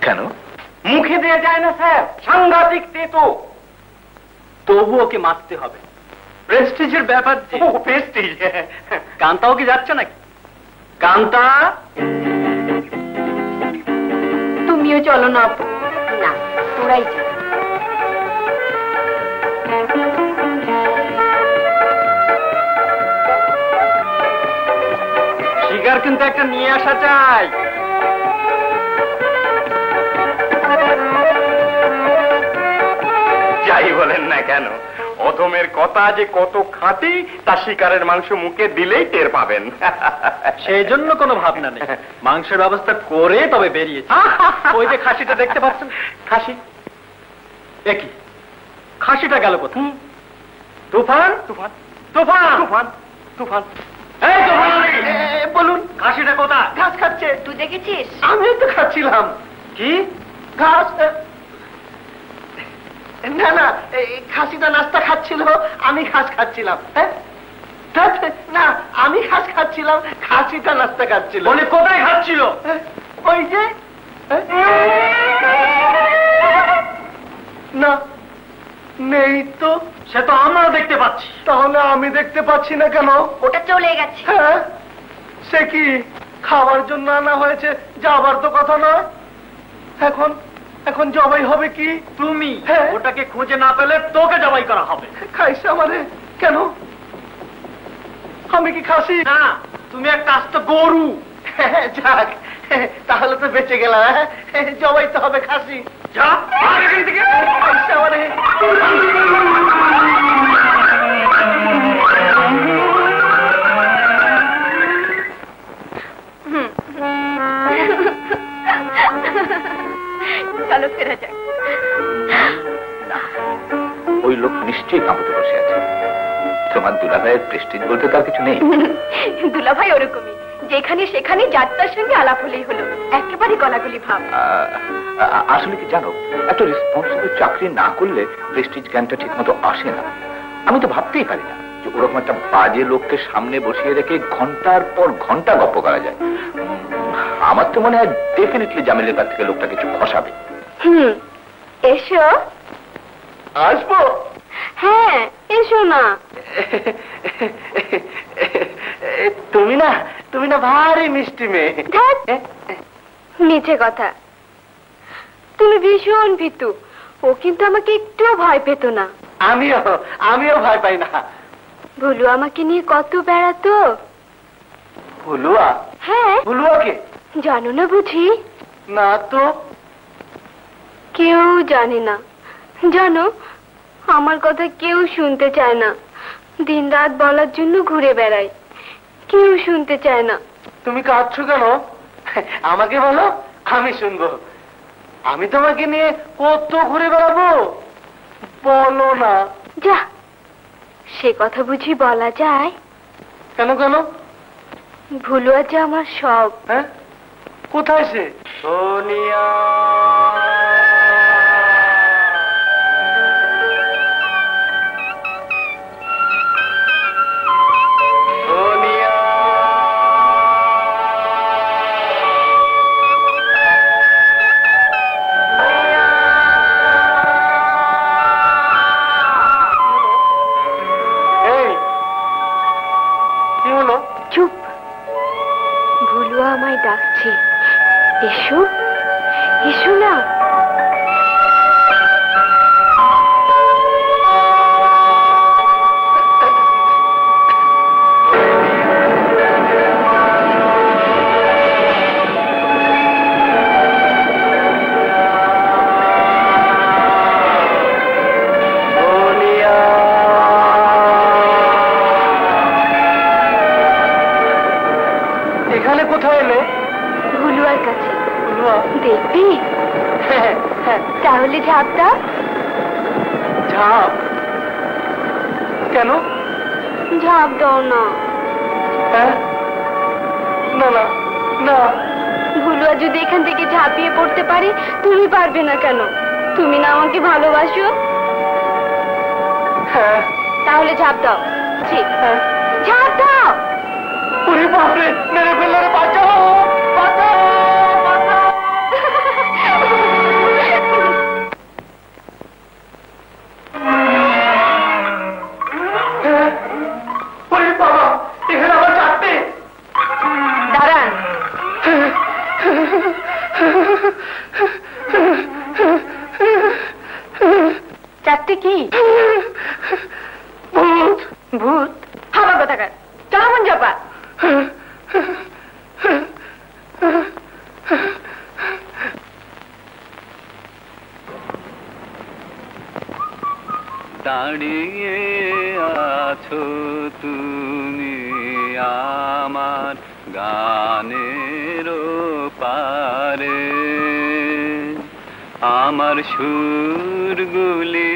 কেন? মুখে দেয়া যায় না স্যার, সাংঘাতিক তেতো। তবু ওকে মারতে হবে, প্রেস্টিজের ব্যাপার। ও প্রেস্টিজ। কান্তাও কি যাচ্ছে নাকি? কান্তা, তুমিও চলো না আপু। না, তোরাই যা। শিকার কিন্তু একটা নিয়ে আসা চাই। যাই বলেন না কেন, অধমের কথা যে কত খাঁটি তা শিকারের মাংস মুখে দিলেই টের পাবেন। সেই জন্য কোনো ভাবনা নেই, মাংসের ব্যবস্থা করে তবে বেরিয়েছি। ওই যে খাসিটা দেখতে পাচ্ছেন, খাসি একই খাসিটা গেল কোথায়? তুফান তুফান তুফান তুফান তুফান। এই তুফান, বলুন। খাসিটা কোথায়? ঘাস খাচ্ছে। তুই দেখেছিস? আমি তো খাচ্ছিলাম। কি ঘাস? না না, খাসিটা নাস্তা খাচ্ছিল, আমি ঘাস খাচ্ছিলাম। না, আমি ঘাস খাচ্ছিলাম, খাসিটা নাস্তা খাচ্ছিল। বলে কোথায় খাচ্ছিল? ওই যে। না, নেই তো। সে তো আমরা দেখতে পাচ্ছি। তাহলে আমি দেখতে পাচ্ছি না কেন? ওটা চলে গেছে। হ্যাঁ, সে কি খাওয়ার জন্য আনা হয়েছে, যাবার তো কথা নয়। এখন এখন জবাই হবে কি? তুমি হ্যাঁ। ওটাকে খুঁজে না পেলে তোকে জবাই করা হবে। খাইছে আমারে কেন? আমি কি খাসি? না, তুমি একটা আস্ত গরু। যাক, তাহলে তো বেঁচে গেলাম। জবাই তো হবে খাসি। যা আর এখান থেকে। খাইছে আমারে। চলো ফেরা যাক। ওই লোক নিশ্চয়ই কামড়ে বসে আছে। তোমার দুলাভাইয়ের প্রেস্টিজ বলতে তার কিছু নেই। দুলাভাই ওরকমই, যেখানে সেখানে যাত্রার সঙ্গে আলাপ হলেই হলো, একেবারে গলাগলি ভাব। আসলে কি জানো, একটা রেসপন্সিবল চাকরি না করলে প্রেস্টিজ জ্ঞানটা ঠিক মতো আসে না। আমি তো ভাবতেই পারি না যে ওরকম একটা বাজে লোককে সামনে বসিয়ে রেখে ঘন্টার পর ঘন্টা গপ্প করা যায়। আমার তো মনে হয় ডেফিনেটলি জামিলের কাছ থেকে লোকটা কিছু খসাবে। এসো। আসবো? হ্যাঁ, এসো না। তুমি না ভারী মিষ্টি মেয়ে। ধ্যাৎ, মিছে কথা। তুমি ভীষণ ভীতু। ও কিন্তু আমাকে একটুও ভয় পেত না। আমিও ভয় পাই না। ভুলু আমাকে নিয়ে কত বেড়াতো। ভুলুয়া? হ্যাঁ। ভুলুয়াকে জানো না বুঝি? না তো। কেউ জানে না। জানো, আমার কথা কেউ শুনতে চায় না। দিনরাত বলার জন্য ঘুরে বেড়ায়, কেউ শুনতে চায় না। তুমি কাঁদছো কেন? আমাকে বলো, আমি শুনবো। আমি তোমাকে নিয়ে কত ঘুরে বেড়াবো, বলো না। যা, সে কথা বুঝি বলা যায়? কেন কেন? ভুলু আজ আমার সব। হ্যাঁ, কোথায় সে? সোনিয়া। সোনিয়া। এই, কি হলো? চুপ। ভুলু আমায় ডাকছে। এসো, এসো না। এখানে কোথায় এলে? ভুলুয়ার কাছে। ভুলুয়া? দেখবি? হ্যাঁ, হ্যাঁ। তাহলে ঝাঁপ দাও। ঝাঁপ? কেন? ঝাঁপ দাও না। হ্যাঁ? না না না। ভুলুয়া যদি এখান থেকে ঝাঁপিয়ে পড়তে পারে, তুমি পারবে না কেন? তুমি না আমাকে ভালোবাসো? হ্যাঁ। তাহলে ঝাঁপ দাও। ঠিক, হ্যাঁ। ঝাঁপ দাও। ওরে বাপরে, মেরে ফেললে রে, বাঁচাও। ভূত? হাওয়া কোথাকার, চলো মঞ্জপা। দাঁড়িয়ে আছো তুমি আমার গানের পারে, আমার সুরগুলি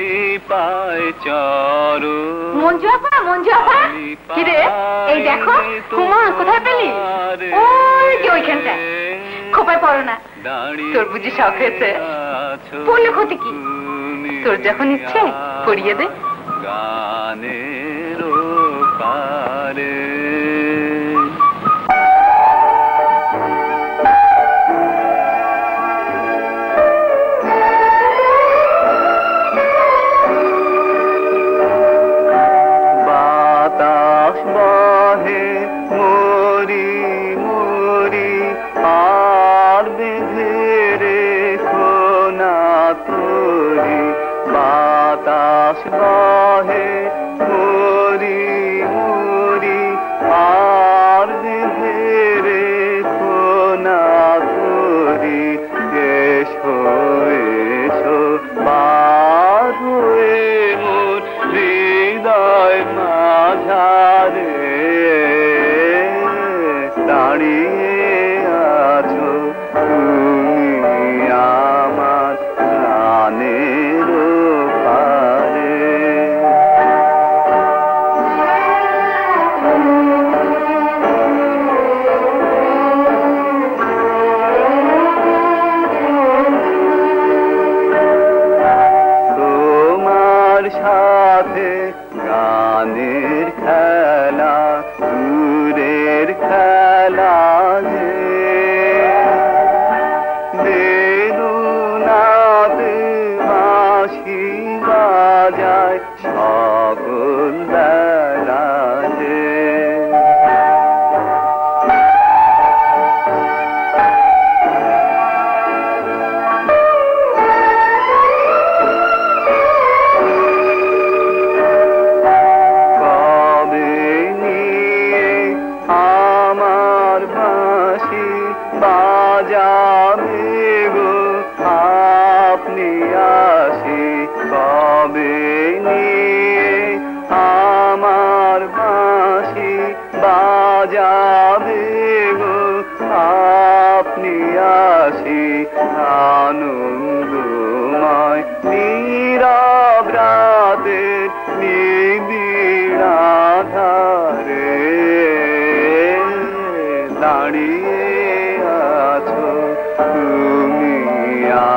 পায় চরো। মঞ্জুয়াপা, মঞ্জুয়াপা, কি রে? এই দেখো, হুমা কোথায় পেলি? ওই যে ওইখানটা। খোপায় পড়ো না, তোর বুঝি শখ হয়েছে? পড়লে ক্ষতি কি? তোর যখন ইচ্ছে পড়িয়ে দে। গানের পারে বাতাস বহে মরি মরি, আর বেঁধে রেখো না তোরি। বাতাস বহে মরি মরি, আর বেঁধে রেখো না তোরি। এসো এসো পার হয়ে মোর হৃদয় মাঝারে, দাঁড়িয়ে আছো তুমি আমার গানের পারে। তোমার সাথে গানের খেলা দূরের খেলা যে, বেদনাতে বাঁশি বাজায় সকল বেলা যে। কবে নিয়ে আমার বাঁশি বাজাবে গো আপনি আসি? কবে নিয়ে আমার বাঁশি বাজাবে গো আপনি আসি? আনন্দময় নীরব রাতের নিবিড় আধারে, দাঁড়িয়ে আছো তুমি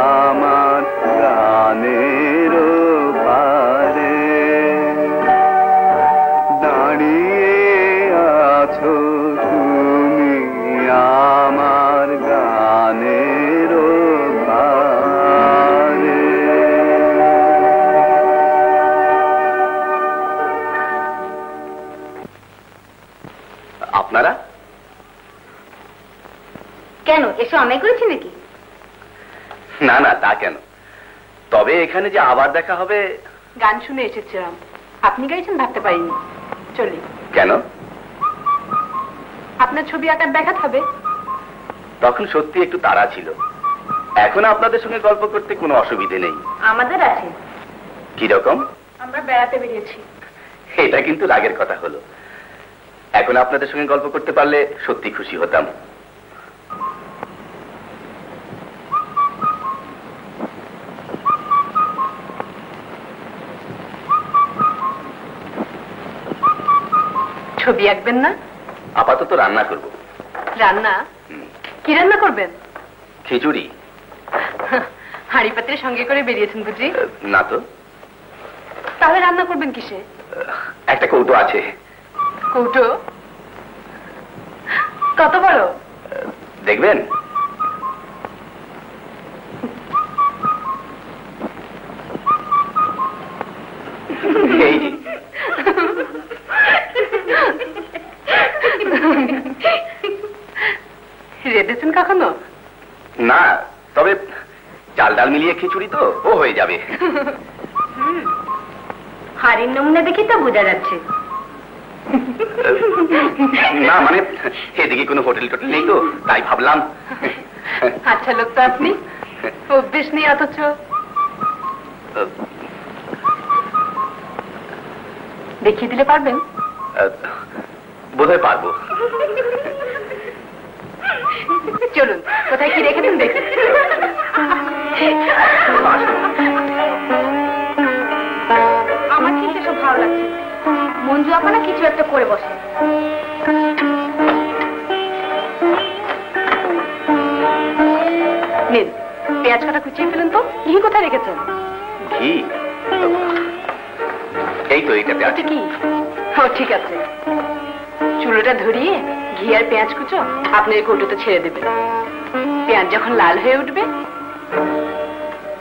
আমার গানের পারে, দাঁড়িয়ে আছো তুমি আমার গানের পারে। আপনারা কেন এসে অন্যায় করেছি নাকি? না না, তা কেন, তবে এখানে যে আবার দেখা হবে। গান শুনে এসেছিলাম, আপনি গাইছেন ভাবতে পারিনি। চলি। কেন? আপনার ছবি আঁকার দেখাতে হবে। তখন সত্যি একটু তাড়া ছিল, এখন আপনাদের সঙ্গে গল্প করতে কোনো অসুবিধে নেই। আমাদের আছে। কি রকম? আমরা বেড়াতে বেরিয়েছি। এটা কিন্তু রাগের কথা হলো। এখন আপনাদের সঙ্গে গল্প করতে পারলে সত্যি খুশি হতাম। ছবি আঁকবেন না? আপাতত রান্না করব। রান্না? কি রান্না করবেন? খিচুড়ি। হাঁড়ি পাত্রের সঙ্গে করে বেরিয়েছেন বুঝি? না তো। তাহলে রান্না করবেন কিসে? একটা কৌটো আছে। কৌটো? কত বড়? দেখবেন। এই যে। রেঁধেছেন কখনো? না, তবে চাল ডাল মিলিয়ে খিচুড়ি তো ও হয়ে যাবে। হাড়ির নমুনা দেখি তো বোঝা যাচ্ছে। না মানে এদিকে কোনো হোটেল টোটেল নেই তো, তাই ভাবলাম। আচ্ছা লোক তো আপনি, অভ্যেস নেই অথচ। দেখিয়ে দিলে পারবেন? বোধহয় পারবো। চলুন, কোথায় কি রেখেছেন দেখি। আমার ঠিক এসব ভালো লাগছে। মঞ্জু আপনা কিছু একটা করে বসে। নিন, পেঁয়াজ কাটা কুচিয়ে ফেলুন তো। ঘি কোথায় রেখেছেন? ঘি? এই তো এইটাতে আছে। কি? ও ঠিক আছে। চুলোটা ধরিয়ে ঘি আর পেঁয়াজ কুচো আপনার কৌটোতে ছেড়ে দেবেন। পেঁয়াজ যখন লাল হয়ে উঠবে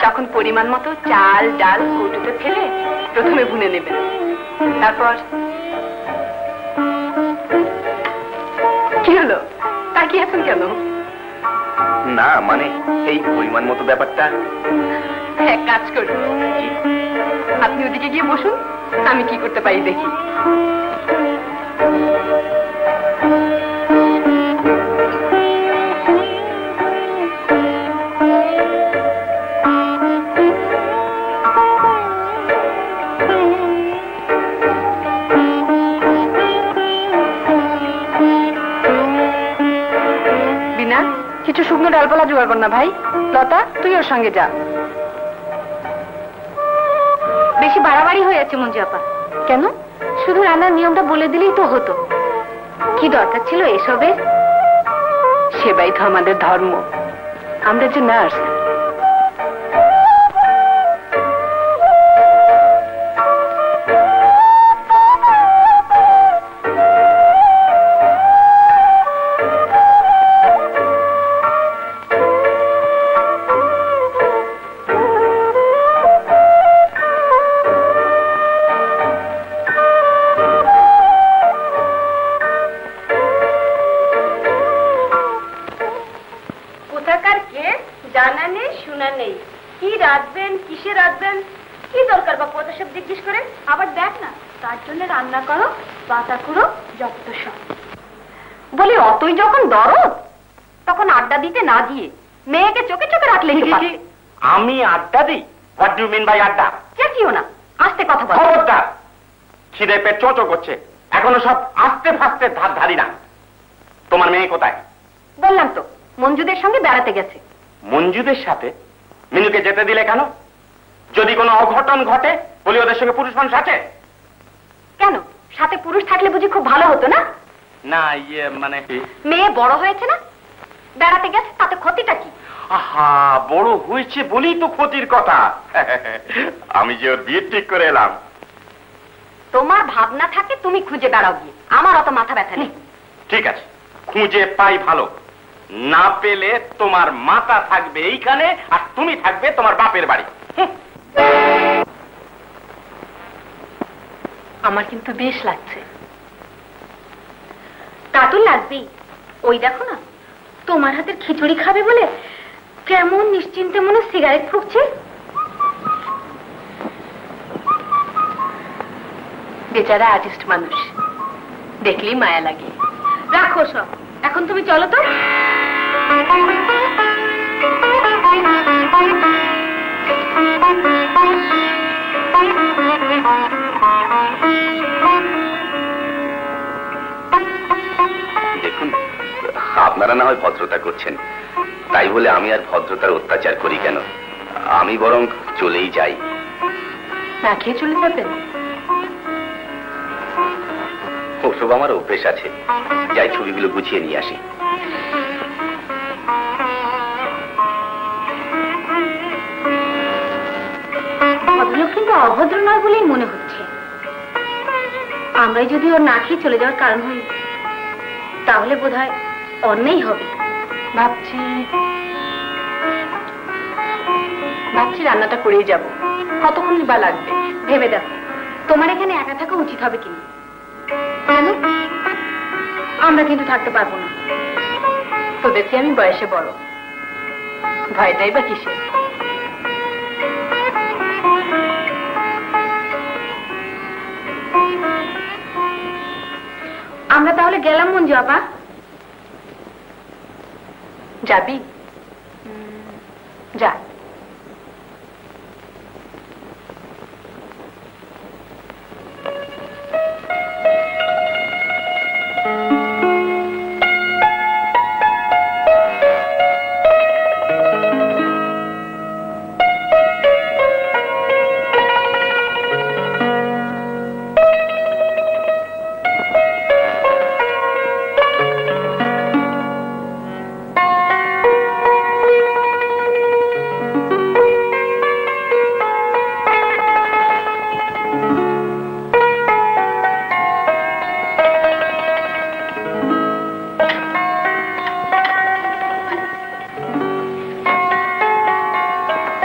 তখন পরিমাণ মতো চাল ডাল কৌটোতে ফেলে প্রথমে ভুনে নেবেন। তারপর কি হলো, তাকিয়ে আছেন কেন? না মানে এই পরিমাণ মতো ব্যাপারটা। এক কাজ করুন, আপনি ওদিকে গিয়ে বসুন, আমি কি করতে পারি দেখি। বিনা, কিছু শুকনো ডালপালা জোগাড় কর না ভাই। লতা, তুই ওর সঙ্গে যা। বেশি বাড়াবাড়ি হয়ে যাচ্ছে মঞ্জু আপা। কেন? শুধু রান্নার নিয়মটা বলে দিলেই তো হতো। কি দরকার ছিল এসবের? সেবাই তো আমাদের ধর্ম। আমরা যে নার্স। জানা নেই শোনা নেই, কি রাঁধবেন কিসে রাঁধবেন কি দরকার বাপু ওদের সব জিজ্ঞেস করে। আবার দেখ না, তার জন্য রান্না করো বাতা করো যত সব। বলি অতই যখন দরদ তখন আড্ডা দিতে না দিয়ে মেয়েকে চোখে চোখে রাখলে কি? আমি আড্ডা দিই? What do you mean by adda? চেঁচিও না, আস্তে কথা বলো। খবরদার, খিদে পেট চোচো করছে, এখনো সব আস্তে ফাস্তে ধার ধারি না। তোমার মেয়ে কোথায়? বললাম তো মঞ্জুদের সঙ্গে বেড়াতে গেছে। মঞ্জুদের সাথে? মিনুকে যেতে দিলে কেন? যদি কোনো অঘটন ঘটে বলি ওদের সঙ্গে পুরুষ মানুষ আছে? কেন, সাথে পুরুষ থাকলে বুঝি খুব ভালো হতো না? না ইয়ে মানে মেয়ে বড় হয়েছে না, বেড়াতে গেছে, তাতে ক্ষতিটা কি? আহা, বড় হয়েছে বলেই তো ক্ষতির কথা। আমি যে ওর বিয়ে ঠিক করে এলাম। তোমার ভাবনা থাকে তুমি খুঁজে বেড়াও গিয়ে, আমার অত মাথা ব্যথা নেই। ঠিক আছে, খুঁজে পাই ভালো, না পেলে তোমার মাথা থাকবে এইখানে আর তুমি থাকবে তোমার বাপের বাড়ি। আমার কিন্তু বেশ লাগছে। তা তো লাগবেই। ওই দেখো না, তোমার হাতের খিচুড়ি খাবে বলে কেমন নিশ্চিন্তে মনে সিগারেট ফুঁকছে। বেচারা আর্টিস্ট মানুষ, দেখলেই মায়া লাগে। রাখো সব, এখন তুমি চলো তো। দেখুন, আপনারা না হয় ভদ্রতা করছেন, তাই বলে আমি আর ভদ্রতার অত্যাচার করি কেন? আমি বরং চলেই যাই। না খেয়ে চলে যাবেন? ওসব আমার অভ্যেস আছে, যাই ছবিগুলো গুছিয়ে নিয়ে আসি। ভদ্রলোক কিন্তু অভদ্র নয় বলেই মনে হচ্ছে। আমরাই যদি ওর না খেয়ে চলে যাওয়ার কারণ হই তাহলে বোধহয় অন্যায় হবে। ভাবছি রান্নাটা করেই যাব। কতক্ষণ বা লাগবে ভেবে দেখো। তোমার এখানে একা থাকা উচিত হবে কিনা? কেন? আমরা কিন্তু থাকতে পারবো না। তোদের চেয়ে আমি বয়সে বড়, ভয়টাই বা কিসে? আমরা তাহলে গেলাম মঞ্জু আপা। যাবি? যা।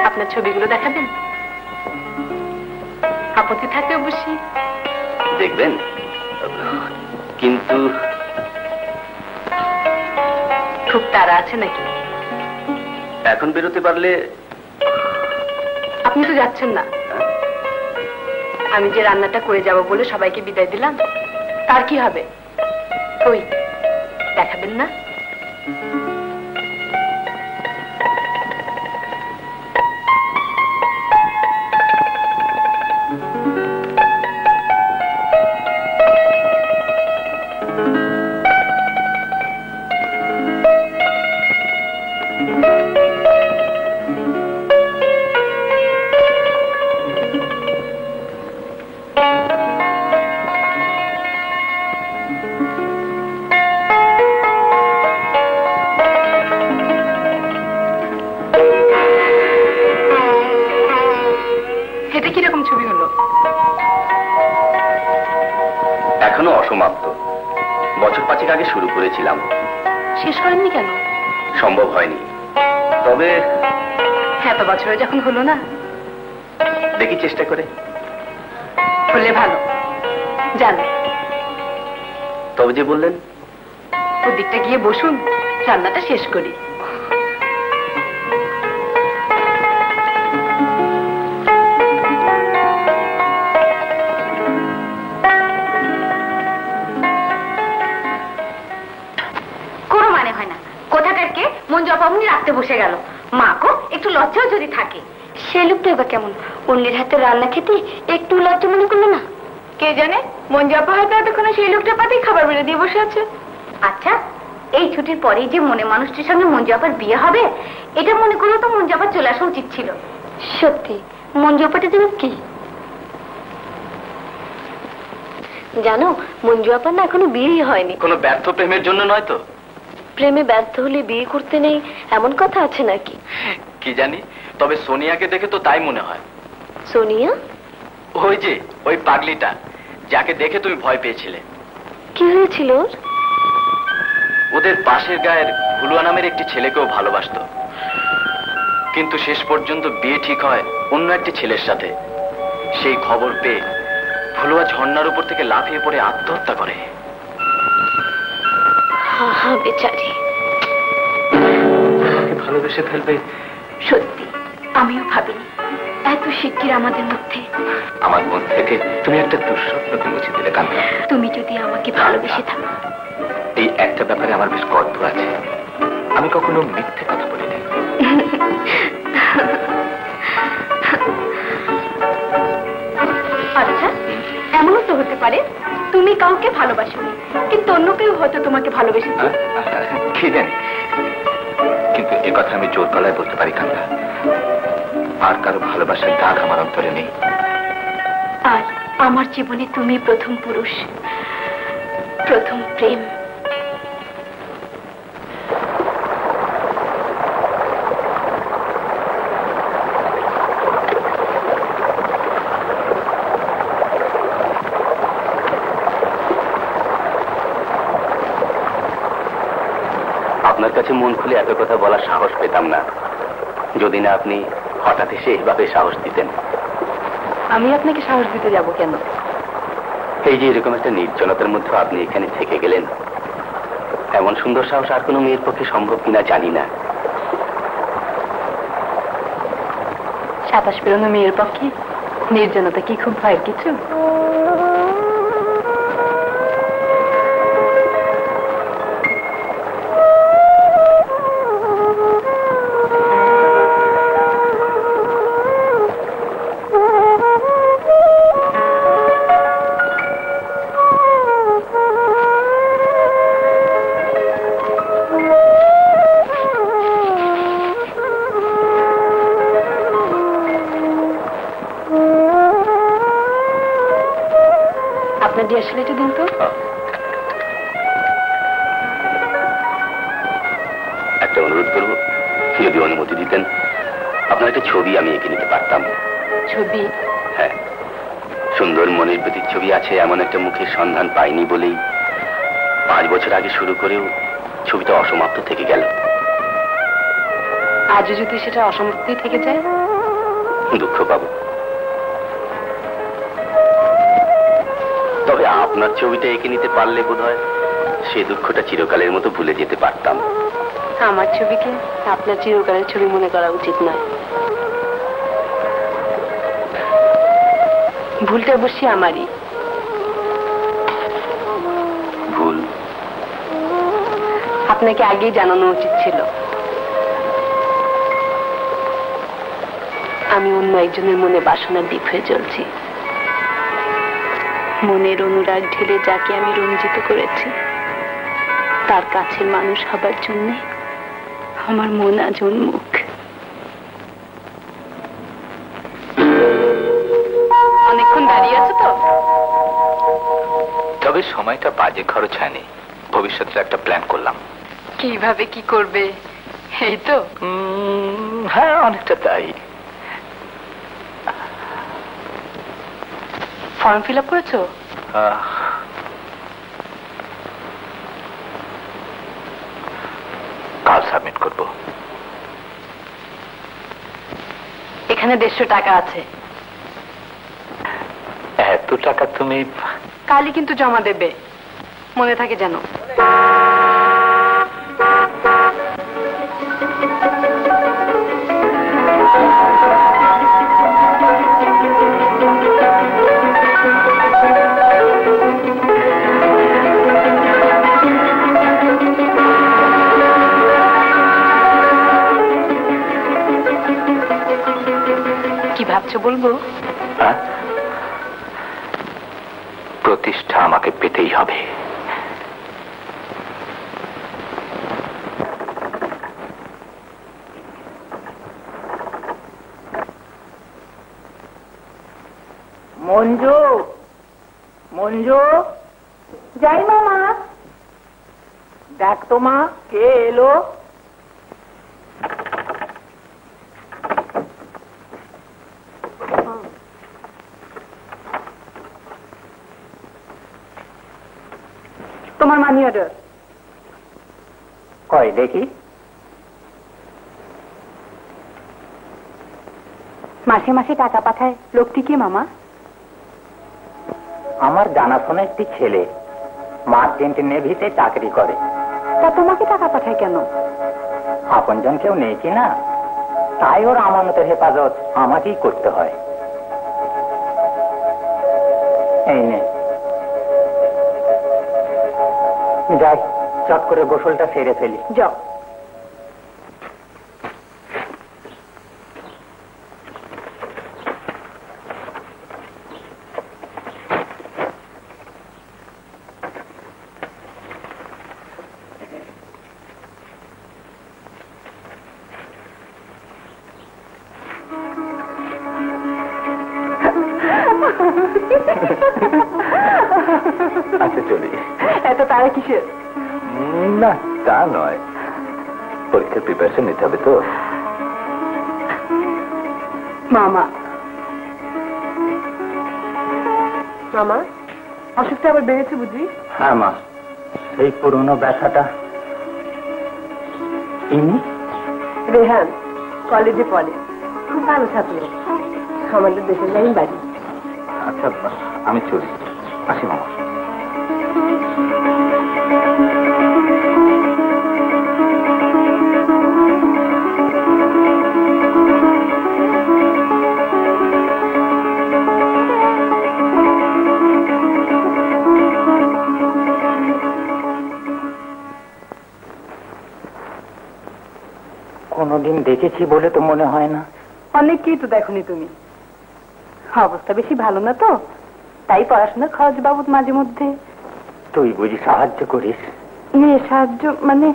আপনার ছবিগুলো দেখাবেন? আপত্তি থাকে অবশ্যই। দেখবেন, কিন্তু খুব তাড়া আছে নাকি? এখন বেরোতে পারলে। আপনি তো যাচ্ছেন না। আমি যে রান্নাটা করে যাব বলে সবাইকে বিদায় দিলাম, তার কি হবে? কই দেখাবেন না? এটা কিরকম ছবি হলো? এখনো অসমাপ্ত। বছর 5 আগে শুরু করেছিলাম, শেষ করেননি কেন? সম্ভব হয়নি। তবে এত বছরে যখন হলো না, দেখি চেষ্টা করে। হলে ভালো। যান, তবে যে বললেন, ওদিকটা গিয়ে বসুন, রান্নাটা শেষ করি। কোনো মানে হয় না। কোথাকারকে মঞ্জু আপা অমনি রাখতে বসে গেল। মাকে একটু লজ্জাও যদি থাকে। সে লোকটা এবার কেমন? অন্যের হাতে রান্না খেতে একটু লজ্জা মনে করলো না? কে জানে, মঞ্জু আপা হয়তো এতক্ষণে সেই লোকটার পাতেই খাবার বেড়ে দিয়ে বসে আছে। আচ্ছা, এই ছুটির পরেই যে মনে মানুষটির সঙ্গে মঞ্জু আপার বিয়ে হবে, এটা মনে করলেও তো মঞ্জু আপার চলে আসা উচিত ছিল। সত্যি মঞ্জু আপাটা যেন কি জানো, মঞ্জু আপার না এখনো বিয়েই হয়নি। কোনো ব্যর্থ প্রেমের জন্য নয় তো? প্রেমে ব্যর্থ হলে বিয়ে করতে নেই এমন কথা আছে নাকি? কি জানি, তবে সোনিয়াকে দেখে তো তাই মনে হয়। সোনিয়া? ওই যে ওই পাগলিটা, যাকে দেখে তুমি ভয় পেয়েছিলে। কি হয়েছিল ওর? ওদের পাশের গায়ের ভুলুয়া নামের একটি ছেলেকেও ভালোবাসতো, কিন্তু শেষ পর্যন্ত বিয়ে ঠিক হয় অন্য একটি ছেলের সাথে। সেই খবর পেয়ে ভুলুয়া ঝর্ণার উপর থেকে লাফিয়ে পড়ে আত্মহত্যা করে। হা বেচারি। ভালোবেসে ফেলবে? সত্যি আমিও ভাবিনি এত শিগগির আমাদের মধ্যে। আমার মন থেকে তুমি একটা দুঃস্বপ্নকে মুছে দিলে কান্না। তুমি যদি আমাকে ভালোবেসে থাকো। এই একটা ব্যাপারে আমার বেশ গর্ব আছে, আমি কখনো মিথ্যে কথা বলি না। আচ্ছা, এমনও তো হতে পারে তুমি কাউকে ভালোবাসোনি, কিন্তু অন্য কেউ হয়তো তোমাকে ভালোবেসেছে। কি জানি, কিন্তু এ কথা আমি জোর গলায় বলতে পারি কান্না, আর কারো ভালোবাসার দাগ আমার অন্তরে নেই। আর আমার জীবনে তুমি প্রথম পুরুষ, প্রথম প্রেম। আপনার কাছে মন খুলে এত কথা বলার সাহস পেতাম না, যদি না আপনি হঠাৎ এসে এইভাবে সাহস দিতেন। আমি আপনাকে সাহস দিতে যাব কেন? এই যে এরকম একটা নির্জনতার মধ্যে আপনি এখানে থেকে গেলেন, এমন সুন্দর সাহস আর কোনো মেয়ের পক্ষে সম্ভব কিনা জানি না। 27 পেরোনো মেয়ের পক্ষে নির্জনতা কি খুব ভয়ের কিছু? আপনার ডিএসএলআরটা দিন তো। একটা অনুরোধ করবো, যদি অনুমতি দিতেন, আপনার একটা ছবি আমি এঁকে নিতে পারতাম। ছবি? হ্যাঁ, সুন্দর মনের প্রতিচ্ছবি আছে এমন একটা মুখের সন্ধান পাইনি বলেই 5 বছর আগে শুরু করেও ছবিটা অসমাপ্ত থেকে গেল। আজও যদি সেটা অসমাপ্তই থেকে যায়? দুঃখ পাবো। তবে আপনার ছবিটা এঁকে নিতে পারলে বোধহয় সে দুঃখটা চিরকালের মতো ভুলে যেতে পারতাম। আমার ছবিকে আপনার চিরকালের ছবি মনে করা উচিত নয়। ভুলটা অবশ্যই আমারই। ভুল? আপনাকে আগেই জানানো উচিত ছিল। আমি অন্য একজনের মনে বাসনার দ্বীপ হয়ে চলছি। মনের অনুরাগ ঢেলে যাকে আমি রঞ্জিত করেছি, তার কাছের মানুষ হবার জন্য আমার মন আজ উন্মুখ। অনেকক্ষণ দাঁড়িয়ে আছো তো? তবে সময়টা বাজে খরচ হয়নি। ভবিষ্যতের একটা প্ল্যান করলাম। কিভাবে কি করবে? এই তো। হ্যাঁ, অনেকটা তাই। ফর্ম ফিল আপ করেছো? কাল সাবমিট করব। এখানে 150 টাকা আছে। এত টাকা তুমি? কালই কিন্তু জমা দেবে, মনে থাকে যেন। কি ভাবছো বলবো? প্রতিষ্ঠা আমাকে পেতেই হবে। মঞ্জু, মঞ্জু, যাই মামা। দেখ তো মা, কে এলো? তোমার মানি অর্ডার। কই দেখি। মাসে মাসে টাকা পাঠায় লোকটি কে মামা? আমার জানাশোনা একটি ছেলে, মার্চেন্ট নেভিতে চাকরি করে। তা তোমাকে টাকা পাঠায় কেন? আপনজন কেউ নেই কি না, তাই ওর আমানতের হেফাজত আমাকেই করতে হয়। এই নে, যাই চট করে গোসলটা সেরে ফেলি। যাও। আচ্ছা চলি। এত তারা কিসের? না, তা নয়, পরীক্ষার প্রিপারেশন নিতে হবে তো। মামা, মামা অসুখটা আবার বেড়েছে বুঝি? হ্যাঁ মা, সেই পুরনো ব্যথাটা। ইনি রেহান কলেজে পড়ে, খুব ভালো ছাত্র, আমাদের দেশের লাইন বাড়ি। আচ্ছা, আমি চলি, আসি মামা। কোনোদিন দেখেছি বলে তো মনে হয় না। অনেককেই তো দেখনি তুমি। অবস্থা বেশি ভালো না তো, তাই পড়াশোনার খরচ বাবদ মাঝে মধ্যে। তুই বুঝি সাহায্য করিস? মেয়ে সাহায্য মানে?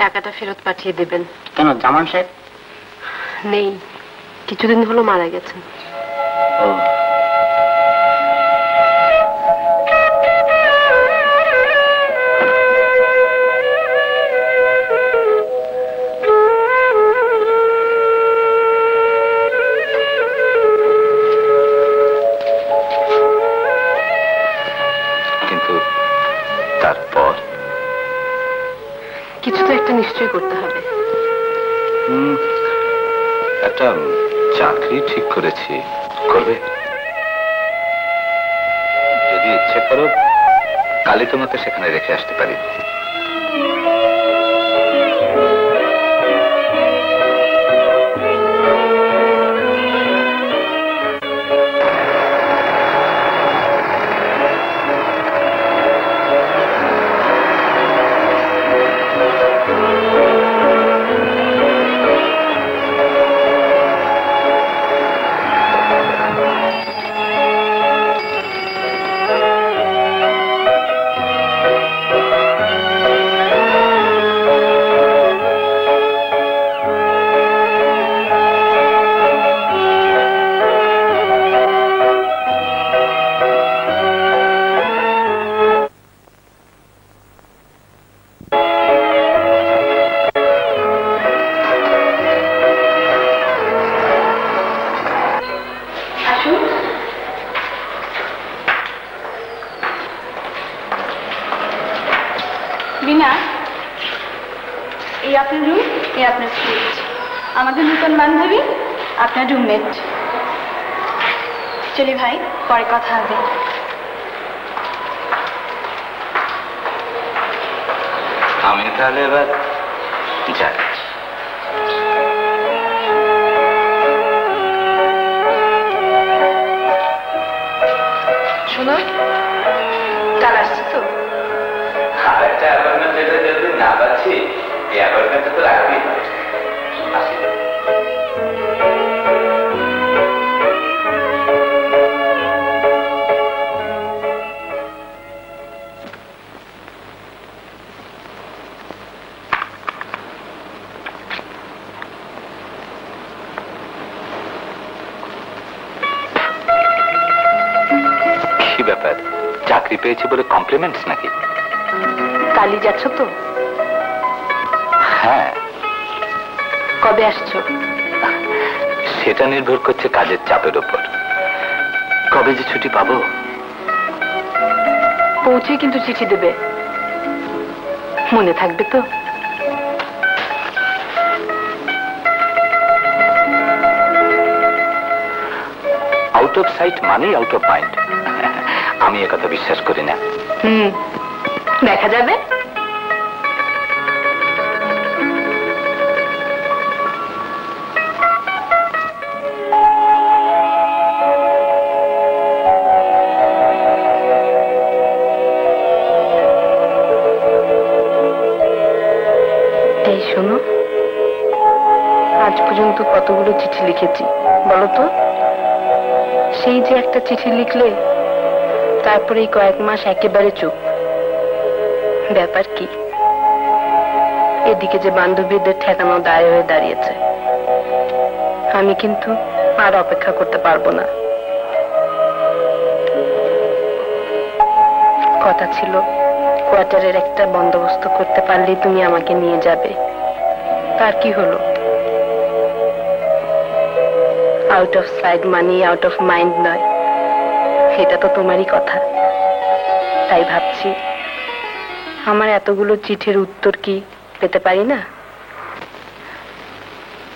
টাকাটা ফেরত পাঠিয়ে দেবেন। কেন জামান সাহেব? নেই, কিছুদিন হলো মারা গেছেন। ও, কিন্তু তারপর কিছু তো একটা নিশ্চয় করতে হবে। একটা চাকরি ঠিক করেছি। করবে? যদি ইচ্ছে করো কালই তোমাকে সেখানে রেখে আসতে পারি। বিনা, এই আপনার রুম, এই আপনার ফ্রিজ। আমাদের নতুন বান্ধবী, আপনার রুমমেট। চলি ভাই, পরে কথা হবে। আমি তাহলে এবার যাই। শোনো, কাল আসছি তো। আরেকটা অ্যাপয়েন্টমেন্ট লেটার যদি না পাচ্ছি, এই অ্যাপয়েন্টমেন্টটা তো রাখবেই হয়। আসি। কি ব্যাপার, চাকরি পেয়েছি বলে কমপ্লিমেন্টস নাকি? কালই যাচ্ছ তো? হ্যাঁ। কবে আসছো? সেটা নির্ভর করছে কাজের চাপের উপর। কবে যে ছুটি পাবো। পৌঁছে কিন্তু চিঠি দেবে, মনে থাকবে তো? আউট অফ সাইট মানেই আউট অফ মাইন্ড। আমি একথা বিশ্বাস করি না। দেখা যাবে। এই শোনো, আজ পর্যন্ত কতগুলো চিঠি লিখেছি বলো তো? সেই যে একটা চিঠি লিখলে, তারপরে এই কয়েক মাস একেবারে চুপ। ব্যাপার কি? এদিকে যে বান্ধবীদের ঠেকানো দায় হয়ে দাঁড়িয়েছে। আমি কিন্তু আর অপেক্ষা করতে পারবো না। কথা ছিল কোয়ার্টারের একটা বন্দোবস্ত করতে পারলেই তুমি আমাকে নিয়ে যাবে। তার কি হলো? Out of sight money out of mind নয়, এটা তো তোমারই কথা। তাই ভাবছি আমার এতগুলো চিঠির উত্তর কি পেতে পারি না?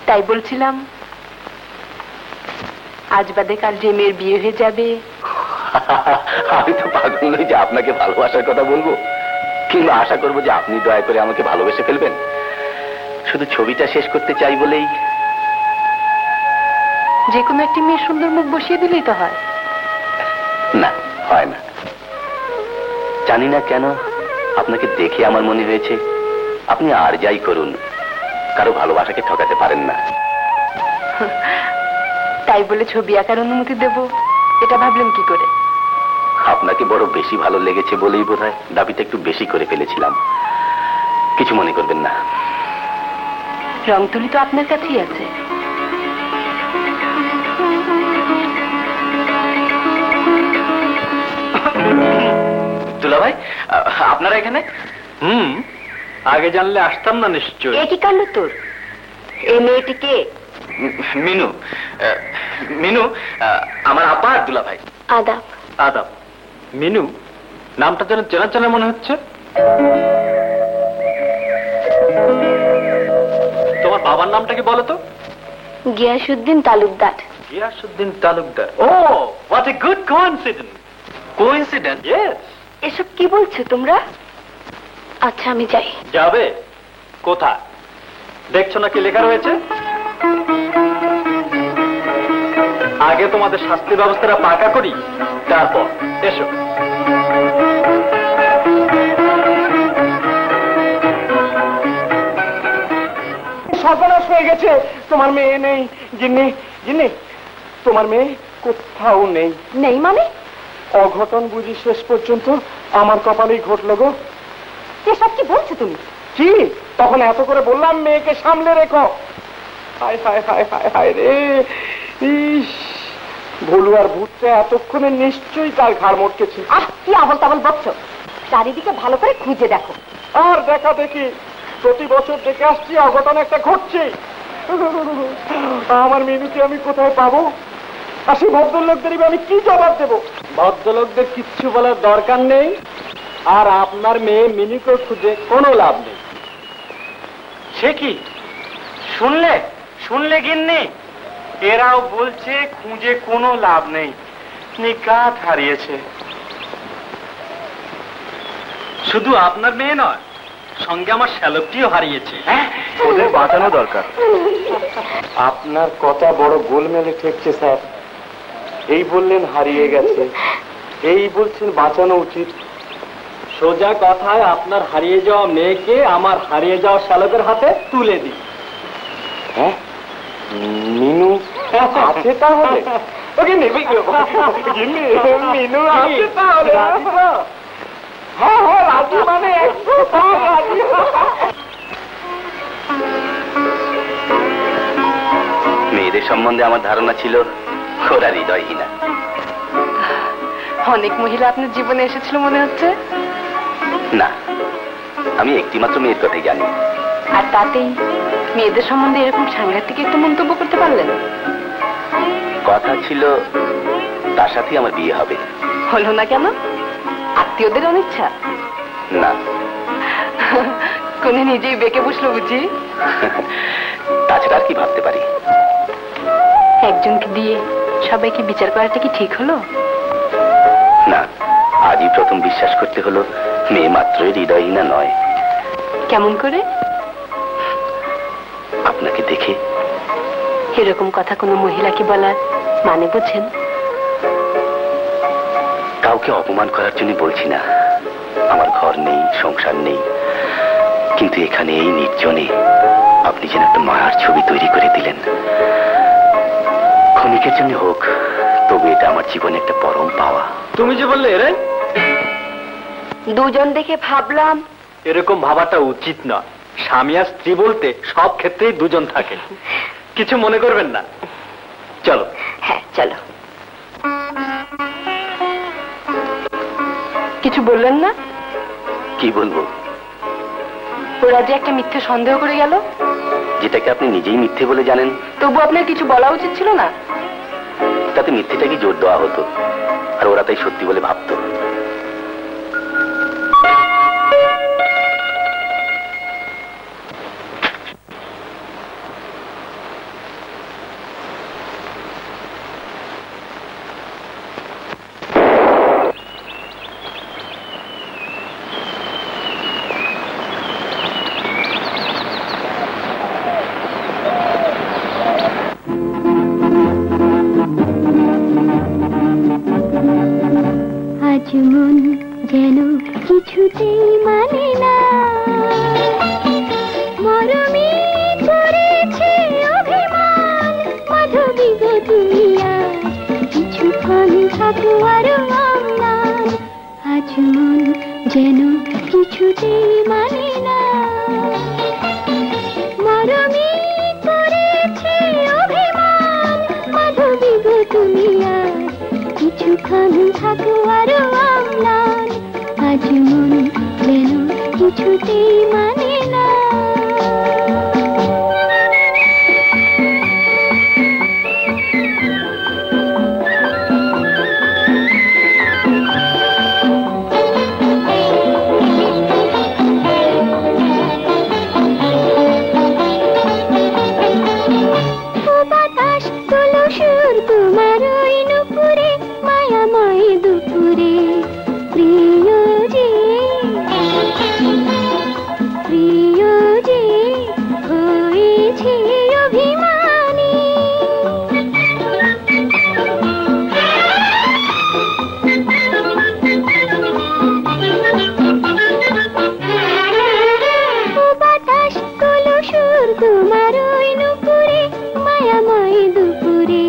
তাই বলছিলাম, আজ বাদে কাল যে মেয়ের বিয়ে হয়ে যাবে। আমি তো পাগল নই যে আপনাকে ভালোবাসার কথা বলবো, কিংবা আশা করবো যে আপনি দয়া করে আমাকে ভালোবেসে ফেলবেন। শুধু ছবিটা শেষ করতে চাই বলেই। যে কোনো একটি মেয়ের সুন্দর মুখ বসিয়ে দিলেই তো হয়। না, হয় না। জানি না কেন আপনাকে দেখে আমার মনে হয়েছে আপনি আর যাই করুন, কারো ভালোবাসাকে ঠকাতে পারেন না। তাই বলে ছবি আঁকার অনুমতি দেব, এটা ভাবলেন কি করে? আপনাকে বড় বেশি ভালো লেগেছে বলেই বোধহয় দাবিটা একটু বেশি করে ফেলেছিলাম। কিছু মনে করবেন না। রং তুলি তো আপনার কাছেই আছে। দুলাভাই, আপনারা এখানে? আগে জানলে আসতাম না নিশ্চয়। এ কি কাণ্ড তোর? এই মেয়েটিকে? মিনু। মিনু আমার আপা আর দুলাভাই। আদাব। আদাব। মিনু নামটা যেন চেনা চেনা মনে হচ্ছে। তোমার বাবার নামটা কি বলো তো? গিয়াসউদ্দিন তালুকদার। গিয়াসউদ্দিন তালুকদার। ও, what a good coincidence. Coincident? Yes. এসব কি বলছো তোমরা? আচ্ছা আমি যাই। যাবে কোথা? দেখছো না কি লেখা রয়েছে? আগে তোমাদের শাস্তি ব্যবস্থাটা পাকা করি, তারপর এসো। সর্বনাশ হয়ে গেছে। তোমার মেয়ে নেই। গিন্নি, গিন্নি, তোমার মেয়ে কোথাও নেই। নেই মানে? অঘটন বুঝি শেষ পর্যন্ত আমার কপালেই ঘটলো গো। এসব কি বলছো তুমি? কি তখন এত করে বললাম মেয়েকে সামলে রেখো। হায় হায় হায় হায় হায় রে। ইস, ভুলু আর ভূতটা এতক্ষণে নিশ্চয়ই তার ঘাড় মটকেছে। আহ, কি আবল তাবল বকছো? চারিদিকে ভালো করে খুঁজে দেখো। আর দেখা দেখি প্রতি বছর দেখে আসছি অঘটন একটা ঘটছে। আমার মিনুকে আমি কোথায় পাবো? আর সেই ভদ্রলোকদের আমি কি জবাব দেবো? ভদ্রলোকদের কিচ্ছু বলার দরকার নেই। আর আপনার মেয়ে মিনুকে খুঁজে কোনো লাভ নেই। সে কি শুনলে? শুনলে গিন্নি? এরাও বলছে খুঁজে কোনো লাভ নেই, নিকাত হারিয়েছে। শুধু আপনার মেয়ে নয়, সঙ্গে আমার শ্যালকটিও হারিয়েছে। ওদের বাঁচানো দরকার। আপনার কথা বড় গোলমেলে ঠেকছে স্যার। এই বললেন হারিয়ে গেছে, এই বলছেন বাঁচানো উচিত। সোজা কথায় আপনার হারিয়ে যাওয়া মেয়েকে আমার হারিয়ে যাওয়া শ্যালকের হাতে তুলে দিই। হ্যাঁ, মিনু আছে তাহলে? মিনু আছে তাহলে? হ্যাঁ হ্যাঁ, রাজি মানে একদম রাজি। মেয়েদের সম্বন্ধে আমার ধারণা ছিল ওরা হৃদয়হীনা। অনেক মহিলা আপনার জীবনে এসেছিল মনে হচ্ছে। না, আমি একটিমাত্র মেয়ের কথাই জানি। আর তাতেই মেয়েদের সম্বন্ধে এরকম সাংঘাতিক একটা মন্তব্য করতে পারলেন? কথা ছিল তার সাথে আমার বিয়ে হবে। হলো না কেন? আত্মীয়দের অনিচ্ছা? না। কোনে নিজেই বেঁকে বসলো বুঝি? তাছাড়া আর কি ভাবতে পারি? একজনকে দিয়ে সবাইকে বিচার করাটা কি ঠিক হলো? না, আজই প্রথম বিশ্বাস করতে হলো মেয়ে মাত্রই হৃদয়হীনা নয়। কেমন করে? আপনাকে দেখে। এরকম কথা কোনো মহিলাকে বলার মানে বোঝেন? কাউকে অপমান করার জন্য বলছি না। আমার ঘর নেই, সংসার নেই, কিন্তু এখানে এই নির্জনে আপনি যেন একটা মায়ার ছবি তৈরি করে দিলেন। ক্ষণিকের জন্য হোক, তবে এটা আমার জীবনে একটা পরম পাওয়া। তুমি যে বললে এরে, দুজন দেখে ভাবলাম এরকম ভাবাটা উচিত না। স্বামী আর স্ত্রী বলতে সব ক্ষেত্রেই দুজন থাকে। কিছু মনে করবেন না, চলো। হ্যাঁ চলো। কিছু বললেন না? কি বলবো? ওরা যে একটা মিথ্যে সন্দেহ করে গেল, যেটাকে আপনি নিজেই মিথ্যে বলে জানেন। তবু আপনার কিছু বলা উচিত ছিল না? তাতে মিথ্যেটাকে জোর দেওয়া হতো, আর ওরা তাই সত্যি বলে ভাবতো। আজ মন যেন কিছুতেই মানে না, মরমে করেছে অভিমান, মাধবী গো তুমি আজ কিছুক্ষণ থাকো আরো আমার। আজ মন যেন কিছুতেই মানে না। কিছুক্ষণ থাকো আরো আমলান, আজ মন যেন কিছুতেই মানে না। তোমার ওই নুপুরে মায়াময় দুপুরে, প্রিয় যে হয়েছে অভিমানী। বাতাস কলসুর তোমার ওই নুপুরে মায়াময় দুপুরে,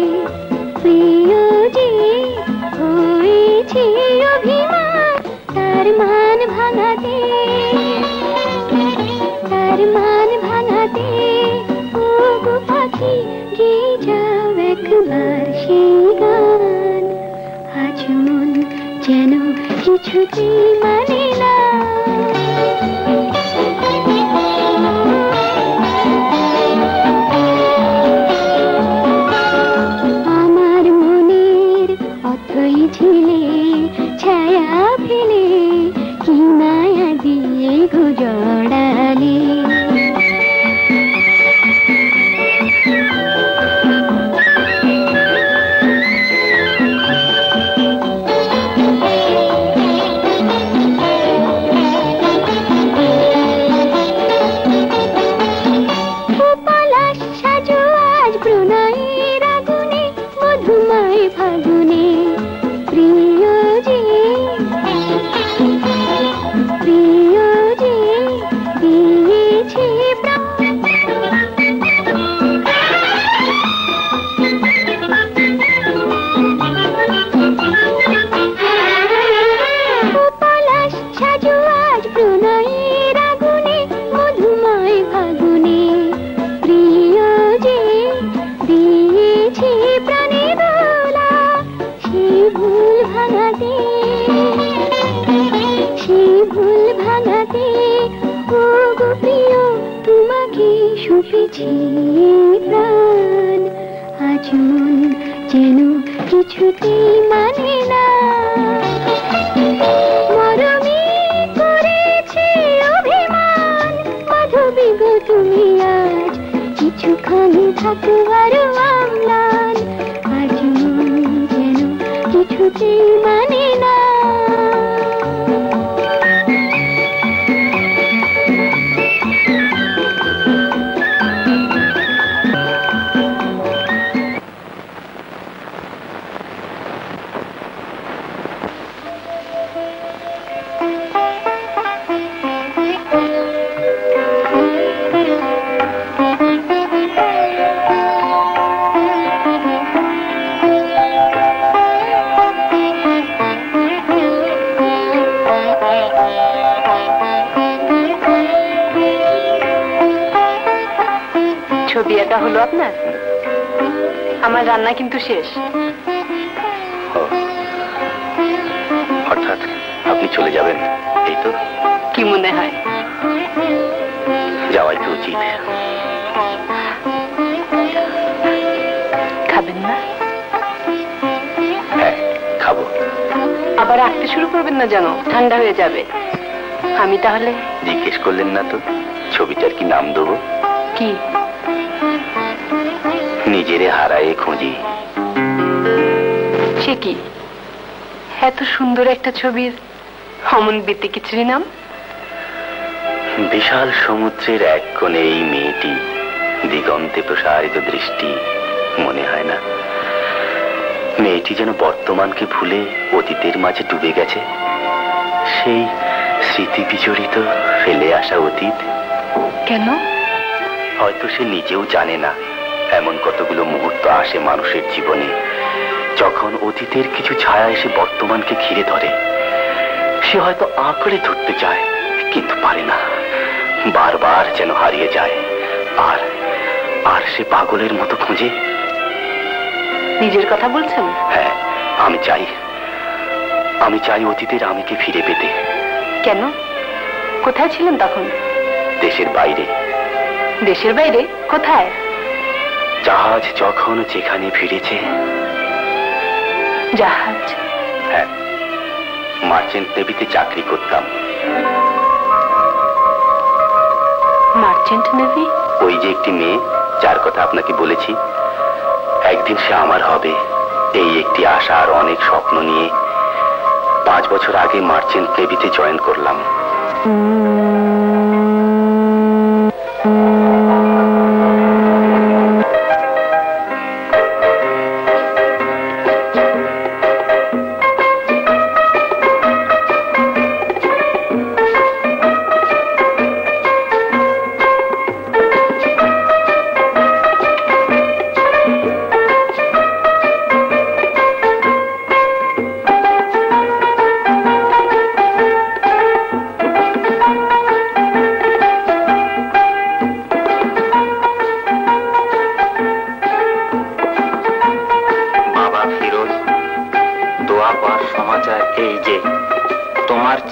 প্রিয় যে হয়েছে অভিমান। তার মান ভাঙাতে ও গো পাখি গেয়ে যাও একবার সেই গান। আজ মন যেন কিছুতেই মানে না। আমার মনের অথই ঝিলে ছায়া ফেলে কি মায়া দিয়ে গুজড়ালে। পলাশ সাজো আজ প্রণয়ের আগুনে, মধুময় ফাগুনে, প্রিয় যে দিয়েছে প্রাণ। পলাশ সাজো আজ প্রণয়ের আগুনে, মধুময় ফাগুনে, প্রিয় যে দিয়েছে প্রাণে দোলা। সেই ভুল ভাঙাতে ও গো প্রিয় তোমাকে সুপেছি প্রাণ। আজ মন যেন কিছুতেই মানে না। মরমে করেছে অভিমান, মাধবী গো তুমি আজ কিছুক্ষণ থাকো আরো আমলান। আজ মন যেন কিছুতেই মানে না। ছবি আঁকা হলো আপনার? আমার রান্না কিন্তু শেষ। অর্থাৎ আপনি চলে যাবেন, এই তো? কি মনে হয়? যাওয়াই তো উচিত। খাবেন না? হ্যাঁ, খাবো। আবার আঁকতে শুরু করবেন না যেন, ঠান্ডা হয়ে যাবে। আমি তাহলে? জিজ্ঞেস করলেন না তো ছবিটার কি নাম দেবো? কি? নিজেরে হারায়ে খুঁজি। সে কি? এত সুন্দর একটা ছবির অমন বিতিকিচ্ছিরি নাম? বিশাল সমুদ্রের এক কোণে এই মেয়েটি, দিগন্তে প্রসারিত দৃষ্টি, মনে হয় না মেয়েটি যেন বর্তমানকে ভুলে অতীতের মাঝে ডুবে গেছে। সেই স্মৃতি বিজড়িত ফেলে আসা অতীত। কেন? হয়তো সে নিজেও জানে না এমন কতগুলো মুহূর্ত আসে মানুষের জীবনে, যখন অতীতের কিছু ছায়া এসে বর্তমানকে ঘিরে ধরে। সে হয়তো আঁকড়ে ধরতে চায়, কিন্তু পারে না, বারবার যেন হারিয়ে যায়। আর আর সে পাগলের মতো খুঁজে। নিজের কথা বলছেন? হ্যাঁ, আমি চাই আমি চাই অতীতের আমিকে ফিরে পেতে। কেন? কোথায় ছিলেন তখন? দেশের বাইরে। দেশের বাইরে? কোথায়? জাহাজ যখন যেখানে ফিরেছে। জাহাজ? হ্যাঁ, মার্চেন্ট নেভিতে চাকরি করতাম। Merchant navy? ওই যে একটি মেয়ে যার কথা আপনাকে বলেছি, একদিন সে আমার হবে, এই একটি আশা আর অনেক স্বপ্ন নিয়ে 5 বছর আগে মার্চেন্ট নেভিতে জয়েন করলাম।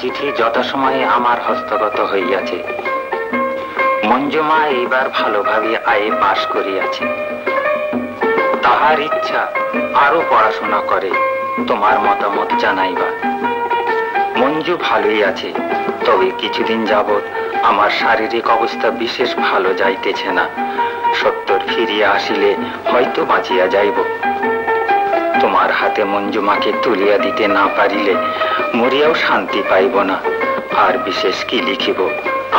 চিঠি যথাসময়ে আমার হস্তগত হইয়াছে। মঞ্জুমা এইবার ভালোভাবে আয়ে পাশ করিয়াছে। তাহার ইচ্ছা আরো পড়াশোনা করে তোমার মতামত জানাইবা। মঞ্জু ভালোই আছে, তবে কিছুদিন যাবৎ আমার শারীরিক অবস্থা বিশেষ ভালো যাইতেছে না। 70 ফিরিয়া আসিলে হয়তো বাঁচিয়া যাইব। তোমার হাতে মঞ্জুমাকে তুলিয়া দিতে না পারিলে মরিয়াও শান্তি পাইব না। আর বিশেষ কি লিখিব,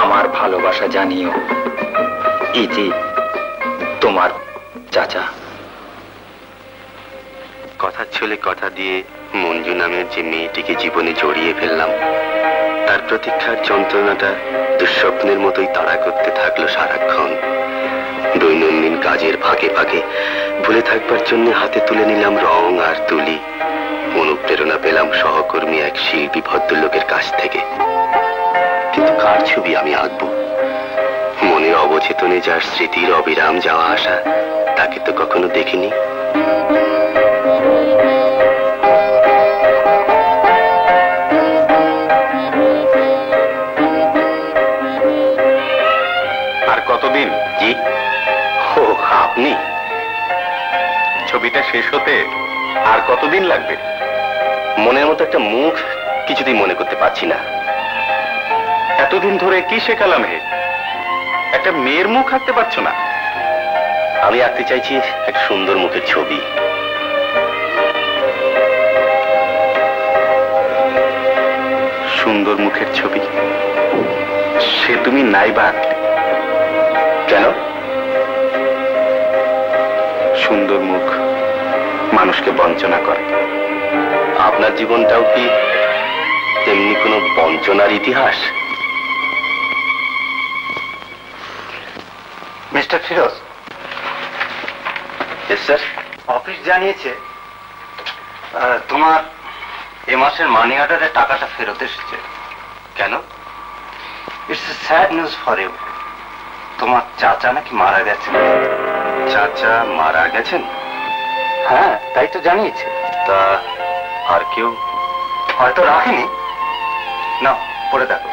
আমার ভালোবাসা জানিও। ইতি, তোমার চাচা। কথার ছলে কথা দিয়ে মঞ্জু নামের যে মেয়েটিকে জীবনে জড়িয়ে ফেললাম, তার প্রতীক্ষার যন্ত্রণাটা দুঃস্বপ্নের মতোই তাড়া করতে থাকলো সারাক্ষণ। দৈনন্দিন কাজের ফাঁকে ফাঁকে ভুলে থাকবার জন্য হাতে তুলে নিলাম রং আর তুলি। অনুপ্রেরণা পেলাম সহকর্মী এক শিল্পী ভদ্রলোকের কাছ থেকে। কিন্তু কার ছবি আমি আঁকবো? মনের অবচেতনে যার স্মৃতির অবিরাম যাওয়া আসা, তাকে তো কখনো দেখিনি। আর কতদিন? জি, ও আপনি? ছবিটা শেষ হতে আর কতদিন লাগবে? মনের মতো একটা মুখ কিছুতেই মনে করতে পারছি না। এতদিন ধরে কি শেখালাম হে? একটা মেয়ের মুখ আঁকতে পারছো না? আমি আঁকতে চাইছি এক সুন্দর মুখের ছবি। সুন্দর মুখের ছবি? সে তুমি নাইবা আঁকলে কেন? সুন্দর মুখ মানুষকে বঞ্চনা করে। আপনার জীবনটাও কি তেমনি কোনো বঞ্চনার ইতিহাস? মিস্টার ফিরোজ, স্যার, অফিস জানিয়েছে তোমার এ মাসের মানি অর্ডারের টাকাটা ফেরত এসেছে। কেন? It's a sad news for you. তোমার চাচা নাকি মারা গেছেন। চাচা মারা গেছেন? হ্যাঁ, তাই তো জানিয়েছে। তা আর কেউ? হয়তো রাখেনি। না, পড়ে দেখো।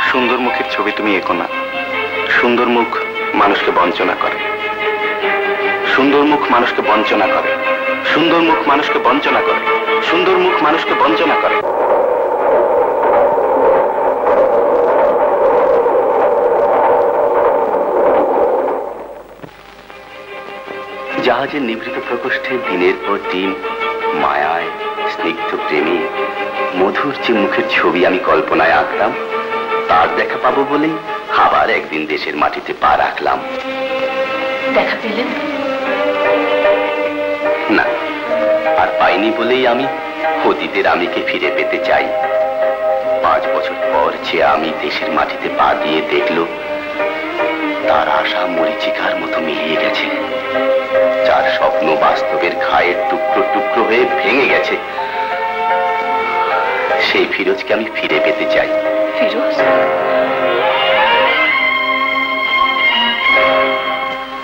সুন্দর মুখের ছবি তুমি এঁকো না। সুন্দর মুখ মানুষকে বঞ্চনা করে। সুন্দর মুখ মানুষকে বঞ্চনা করে। সুন্দর মুখ মানুষকে বঞ্চনা করে। সুন্দর মুখ মানুষকে বঞ্চনা করে। জাহাজের নিভৃত প্রকোষ্ঠে দিনের পর দিন মায়ায় স্নিগ্ধ প্রেমে মধুর যে মুখের ছবি আমি কল্পনায় আঁকতাম, তার দেখা পাবো বলেই আবার একদিন দেশের মাটিতে পা রাখলাম। দেখা পেলেন না, আর পাইনি বলেই আমি অতীতের আমিকে ফিরে পেতে চাই। 5 বছর পর যে আমি দেশের মাটিতে পা দিয়ে দেখল, তার আশা মরীচিকার মতো মিলিয়ে গেছে। যার স্বপ্ন বাস্তবের ঘায়ের টুকরো টুকরো হয়ে ভেঙে গেছে, সেই ফিরোজকে আমি ফিরে পেতে চাই। ফিরোজ?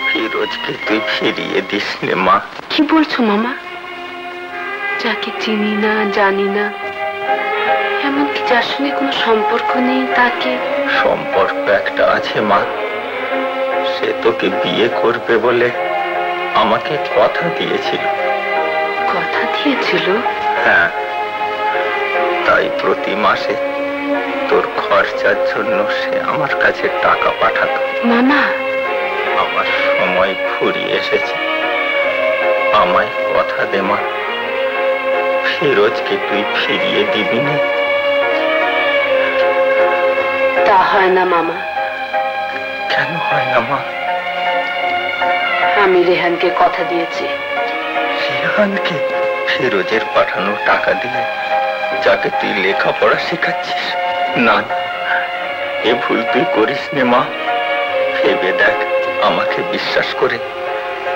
ফিরোজকে তুই ফিরিয়ে দিস নে মা। কি বলছো মামা? যাকে চিনি না, জানি না, এমনকি যার সঙ্গে কোনো সম্পর্ক নেই, তাকে? সম্পর্ক একটা আছে মা। সে তোকে বিয়ে করবে বলে আমাকে কথা দিয়েছিল। কথা দিয়েছিল? হ্যাঁ, তাই প্রতি মাসে তোর খরচার জন্য সে আমার কাছে টাকা পাঠাতো। মামা, আমার সময় ফুরিয়ে এসেছে, আমায় কথা দে মা, ফিরোজকে তুই ফিরিয়ে দিবি না? তা হয় না মামা। কেন হয় না মা? আমি রেহানকে কথা দিয়েছি। রেহানকে? ফিরোজের পাঠানো টাকা দিয়ে যাকে তুই লেখাপড়া শেখাচ্ছিস? না না, এ ভুল তুই করিস নে মা। ভেবে দেখ, আমাকে বিশ্বাস করে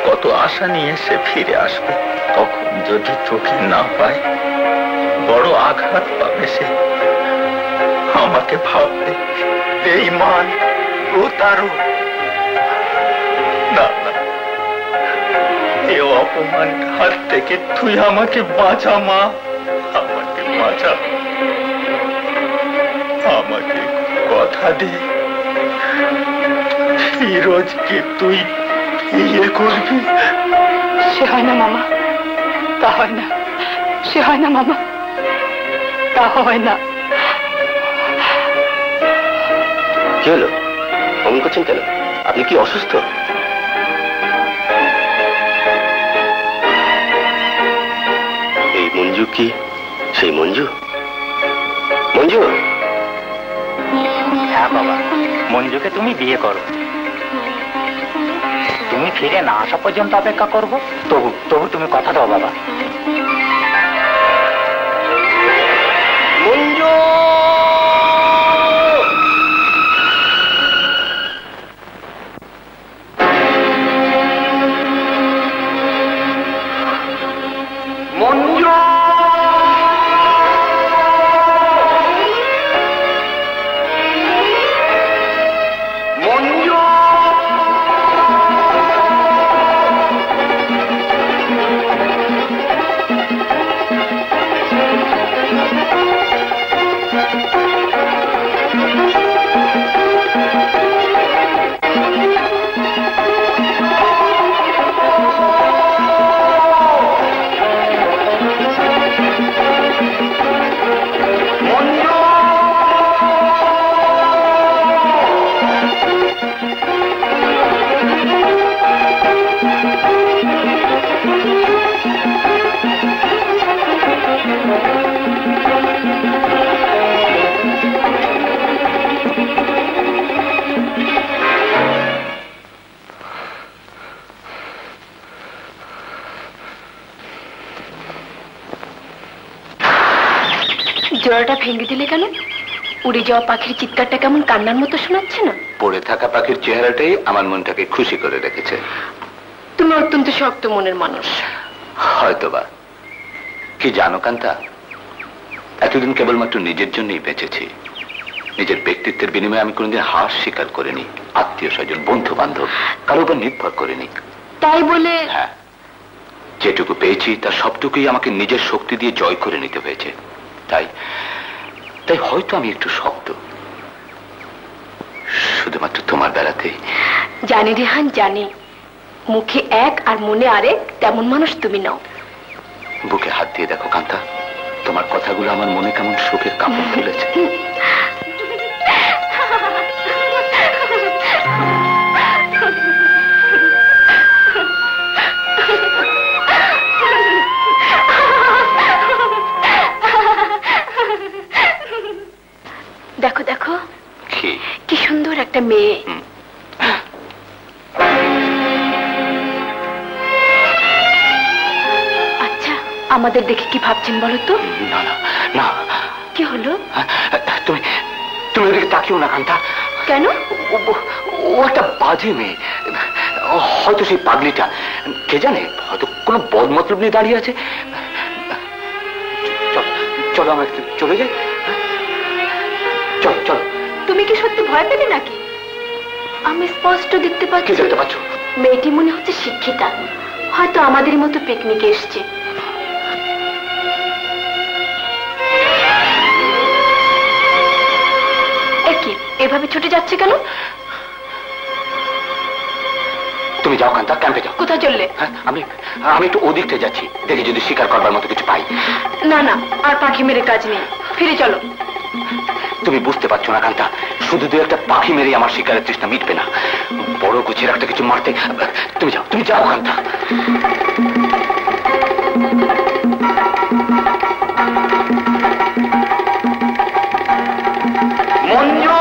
কত আশা নিয়ে সে ফিরে আসবে। তখন যদি তোকে না পায়, বড় আঘাত পাবে সে। আমাকে ভাববে বেঈমান, প্রতারক। না না, এ অপমান হাত থেকে তুই আমাকে বাঁচা মা, আমাকে বাঁচা। আমাকে কথা দে, ফিরোজকে তুই বিয়ে করবি। সে হয় না মামা, তা হয় না। সে হয় না মামা, তা হয় না। কি হলো? অমন করছেন কেন? আপনি কি অসুস্থ? এই মঞ্জু কি সেই মঞ্জু? মঞ্জু? হ্যাঁ বাবা, মঞ্জুকে তুমি বিয়ে করো। তুমি ফিরে না আসা পর্যন্ত অপেক্ষা করবো। তবু তবু তুমি কথা দাও বাবা। মঞ্জু! মঞ্জু! মঞ্জু! জোড়াটা ভেঙে দিলে কেন? উড়ে যাওয়া পাখির চিৎকারটা কেমন কান্নার মতো শোনাচ্ছে না? পড়ে থাকা পাখির চেহারাটাই আমার মনটাকে খুশি করে রেখেছে। তুমি অত্যন্ত শক্ত মনের মানুষ। হয়তোবা। কি জানো কান্তা, এতদিন কেবলমাত্র নিজের জন্যই বেঁচেছি। নিজের ব্যক্তিত্বের বিনিময়ে আমি কোনোদিন হার স্বীকার করিনি। আত্মীয় স্বজন, বন্ধু বান্ধব, কারো উপর নির্ভর করিনি। তাই বলে? হ্যাঁ, যেটুকু পেয়েছি তার সবটুকুই আমাকে নিজের শক্তি দিয়ে জয় করে নিতে হয়েছে। তাই তাই হয়তো আমি একটু শক্ত, শুধুমাত্র তোমার বেলাতেই। জানি রেহান, জানি। মুখে এক আর মনে আরেক, তেমন মানুষ তুমি নাও। বুকে হাত দিয়ে দেখো কান্তা, তোমার কথাগুলো আমার মনে কেমন সুখের কাপড় তুলেছে। দেখো দেখো, কি কি সুন্দর একটা মেয়ে। আচ্ছা, আমাদের দেখে কি ভাবছেন বলো তো? না না না। কি হলো? তুমি তুমি ওদিকে তাকিও না কান্তা। কেন? ও একটা বাজে মেয়ে। হয়তো সেই পাগলিটা, কে জানে, হয়তো কোনো বদমতলব নিয়ে দাঁড়িয়ে আছে। চলো আমরা একটু চলে যাই। চলো চলো। তুমি কি সত্যি ভয় পেলে নাকি? আমি স্পষ্ট দেখতে পাচ্ছি। কি দেখতে পাচ্ছ? মেয়েটি মনে হচ্ছে শিক্ষিতা, হয়তো আমাদের মতো পিকনিকে এসছে। কি এভাবে ছুটে যাচ্ছে কেন? তুমি যাও কান্তা, ক্যাম্পে যাও। কোথায় চললে? আমি একটু ওদিকটা যাচ্ছি, দেখি যদি শিকার করবার মতো কিছু পাই। না না, আর পাখি মেরে কাজ নেই, ফিরে চলো। তুমি বুঝতে পারছো না কান্তা, শুধু দু একটা পাখি মেরে আমার শিকারের তৃষ্ণা মিটবে না, বড় গুছিয়ে একটা কিছু মারতে। তুমি যাও কান্তা। মঞ্জু,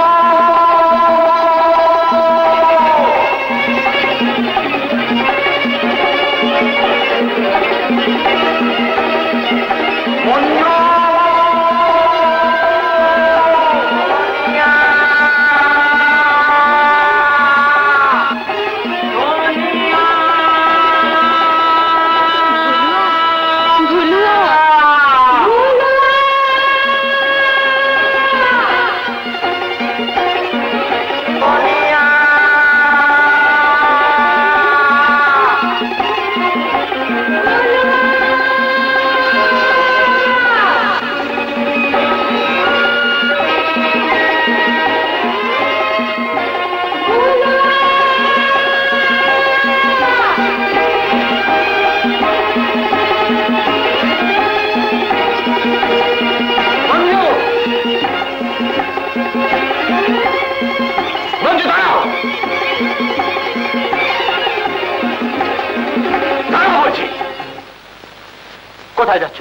কোথায় যাচ্ছ?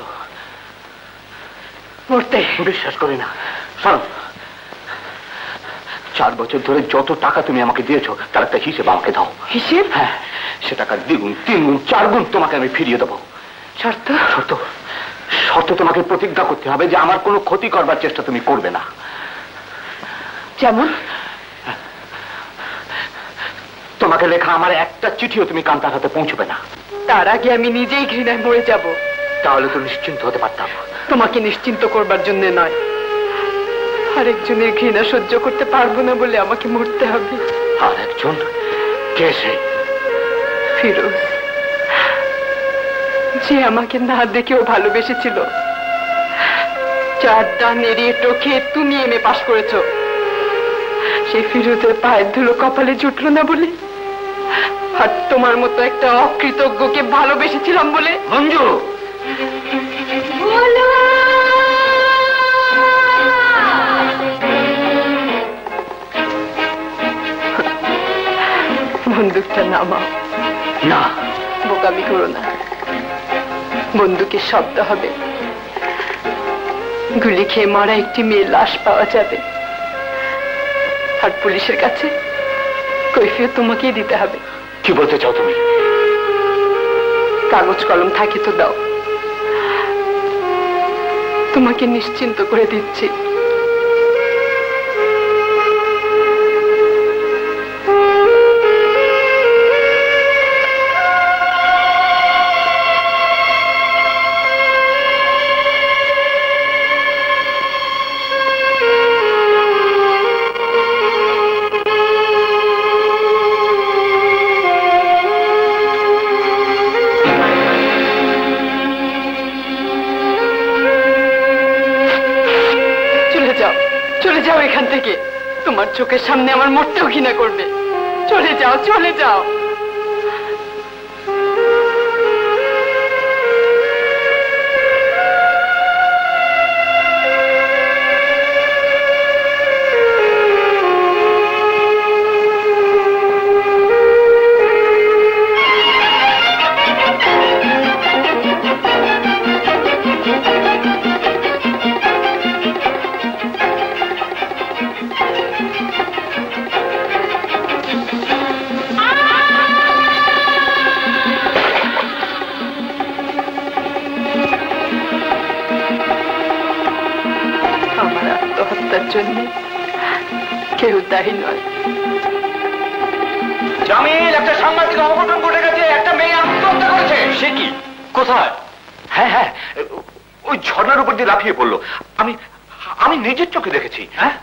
মরতে। বিশ্বাস করি না। শোনো, 4 বছর ধরে যত টাকা তুমি আমাকে দিয়েছো তার একটা হিসেব আমাকে দাও। হিসেব? হ্যাঁ, সে টাকার 2 গুণ 3 গুণ 4 গুণ তোমাকে আমি ফিরিয়ে দেবো। শর্ত? শর্ত তোমাকে প্রতিজ্ঞা করতে হবে যে আমার কোনো ক্ষতি করবার চেষ্টা তুমি করবে না। যেমন? তোমাকে লেখা আমার একটা চিঠিও তুমি কান্তার হাতে পৌঁছবে না। তার আগে আমি নিজেই ঘৃণায় মরে যাব। তাহলে তো নিশ্চিন্ত হতে পারতাম। তোমাকে নিশ্চিন্ত করবার জন্য নয়, আরেকজনের ঘৃণা সহ্য করতে পারবো না বলে আমাকে মরতে হবে। আর একজন? কে সে? ফিরোজ, যে আমাকে না দেখেও ভালোবেসেছিল, যার ডান এড়িয়ে টোকে তুমি এমএ পাশ করেছো, সেই ফিরোজের পায়ের ধুলো কপালে জুটলো না বলে, আর তোমার মতো একটা অকৃতজ্ঞকে ভালোবেসেছিলাম বলে। মঞ্জু, বন্দুকটা নামাও। না, বোকামি করো না। বন্দুকের শব্দ হবে, গুলি খেয়ে মারা একটি মেয়ের লাশ পাওয়া যাবে, আর পুলিশের কাছে কৈফিয়ত তোমাকেই দিতে হবে। কি বলতে চাও তুমি? কাগজ কলম থাকে তো দাও, তোমাকে নিশ্চিন্ত করে দিচ্ছি। এখান থেকে, তোমার চোখের সামনে আমার মরতেও ঘৃণা করবে। চলে যাও, চলে যাও। জন্য কেউ দায়ী নয়। জামিল, একটা সাংঘাতিক অঘটন ঘটে গেছে। একটা মেয়ে আত্মহত্যা করেছে। সে কি? কোথায়? হ্যাঁ হ্যাঁ, ওই ঝর্ণার উপর দিয়ে লাফিয়ে পড়লো। আমি নিজের চোখে দেখেছি। হ্যাঁ,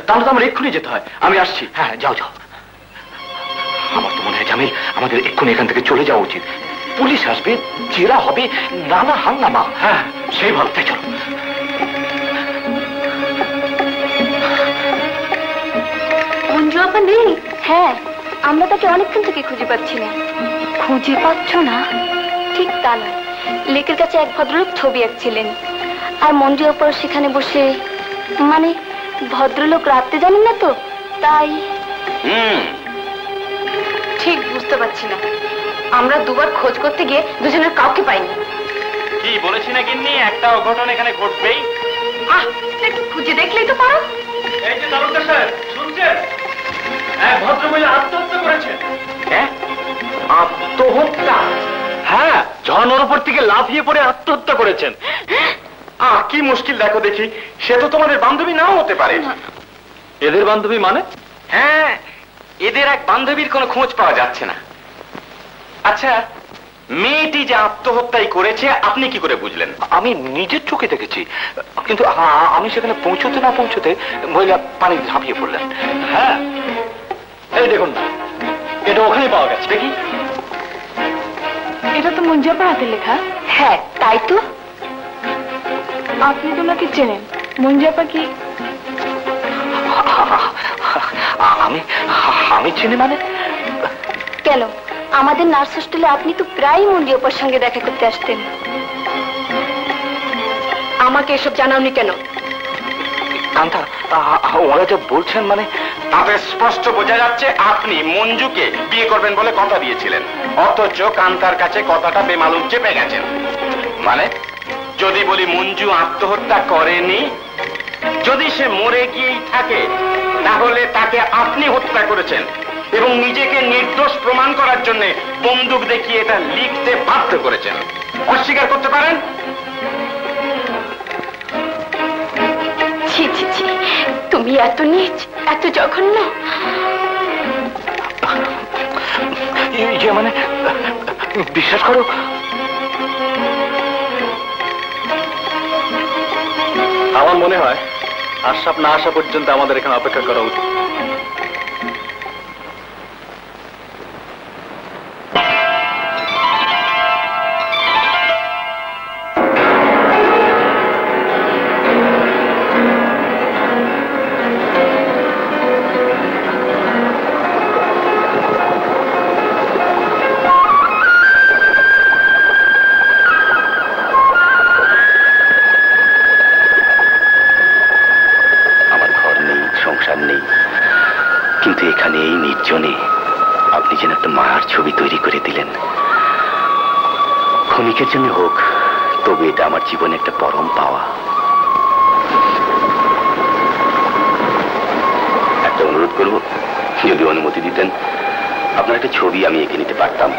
তাহলে তো আমার এক্ষুনি যেতে হয়। আমি আসছি। হ্যাঁ, যাও যাও। আমার তো মনে হয় জামিল, আমাদের এক্ষুনি এখান থেকে চলে যাওয়া উচিত। পুলিশ আসবে, জেরা হবে, নানা হাঙ্গামা। হ্যাঁ, সেই ভাবতে চলো। মঞ্জু আপা নেই? হ্যাঁ, আমরা তাকে অনেকক্ষণ থেকে খুঁজে পাচ্ছি না। খুঁজে পাচ্ছ না? ঠিক তা নয়, লেকের কাছে এক ভদ্রলোক ছবি আঁকছিলেন, আর মঞ্জু আপা সেখানে বসে, মানে ভদ্রলোক রাখতে জানেন না তো, তাই ঠিক বুঝতে পারছি না। আমরা দুবার খোঁজ করতে গিয়ে দুজনের কাউকে পাইনি। কি বলেছি না গিন্নি, একটা অঘটন এখানে ঘটবেই। একটু খুঁজে দেখলেই তো পারো। এই যে তালুকদার স্যার, শুনছেন? এক ভদ্রমহিলা আত্মহত্যা করেছেন। হ্যাঁ, আত্মহত্যা? হ্যাঁ, ঝর্ণার উপর থেকে লাফিয়ে পড়ে আত্মহত্যা করেছেন। কি মুশকিল দেখো দেখি। সে তো তোমাদের বান্ধবী নাও হতে পারে। এদের বান্ধবী মানে? হ্যাঁ, এদের এক বান্ধবীর কোনো খোঁজ পাওয়া যাচ্ছে না। আচ্ছা, মেয়েটি যে আত্মহত্যাই করেছে আপনি কি করে বুঝলেন? আমি নিজের চোখে দেখেছি, কিন্তু আমি সেখানে পৌঁছতে না পৌঁছতে মহিলা পানি ঝাঁপিয়ে পড়লেন। হ্যাঁ, এই দেখুন না, এটা ওখানে পাওয়া গেছে। দেখি, এটা তো মঞ্জু আপার হাতে লেখা। হ্যাঁ, তাই তো। আপনি তো ওনাকে চেনেন। মঞ্জু আপা কি? আমি চিনি মানে? কেন, আমাদের নার্স হোস্টেলে আপনি তো প্রায় মঞ্জু আপার সঙ্গে দেখা করতে আসতেন। আমাকে এসব জানাওনি কেন? কান্তা, ওরা যা বলছেন মানে, তাতে স্পষ্ট বোঝা যাচ্ছে আপনি মঞ্জুকে বিয়ে করবেন বলে কথা দিয়েছিলেন, অথচ কান্তার কাছে কথাটা বেমালুম চেপে গেছেন। মানে যদি বলি মঞ্জু আত্মহত্যা করেনি, যদি সে মরে গিয়েই থাকে, তাহলে তাকে আপনি হত্যা করেছেন এবং নিজেকে নির্দোষ প্রমাণ করার জন্য বন্দুক দেখিয়ে এটা লিখতে বাধ্য করেছেন। অস্বীকার করতে পারেন? ছি ছি ছি, তুমি এত নীচ, এত জঘন্য। যে মানে, বিশ্বাস করো, আমার মনে হয় আশরাফ না আসা পর্যন্ত আমাদের এখানে অপেক্ষা করা উচিত। কিন্তু এখানে এই নির্জনে আপনি যেন একটা মায়ার ছবি তৈরি করে দিলেন। ক্ষণিকের জন্য হোক, তবে এটা আমার জীবনে একটা পরম পাওয়া। একটা অনুরোধ করব, যদি অনুমতি দিতেন, আপনার একটা ছবি আমি এঁকে নিতে পারতাম।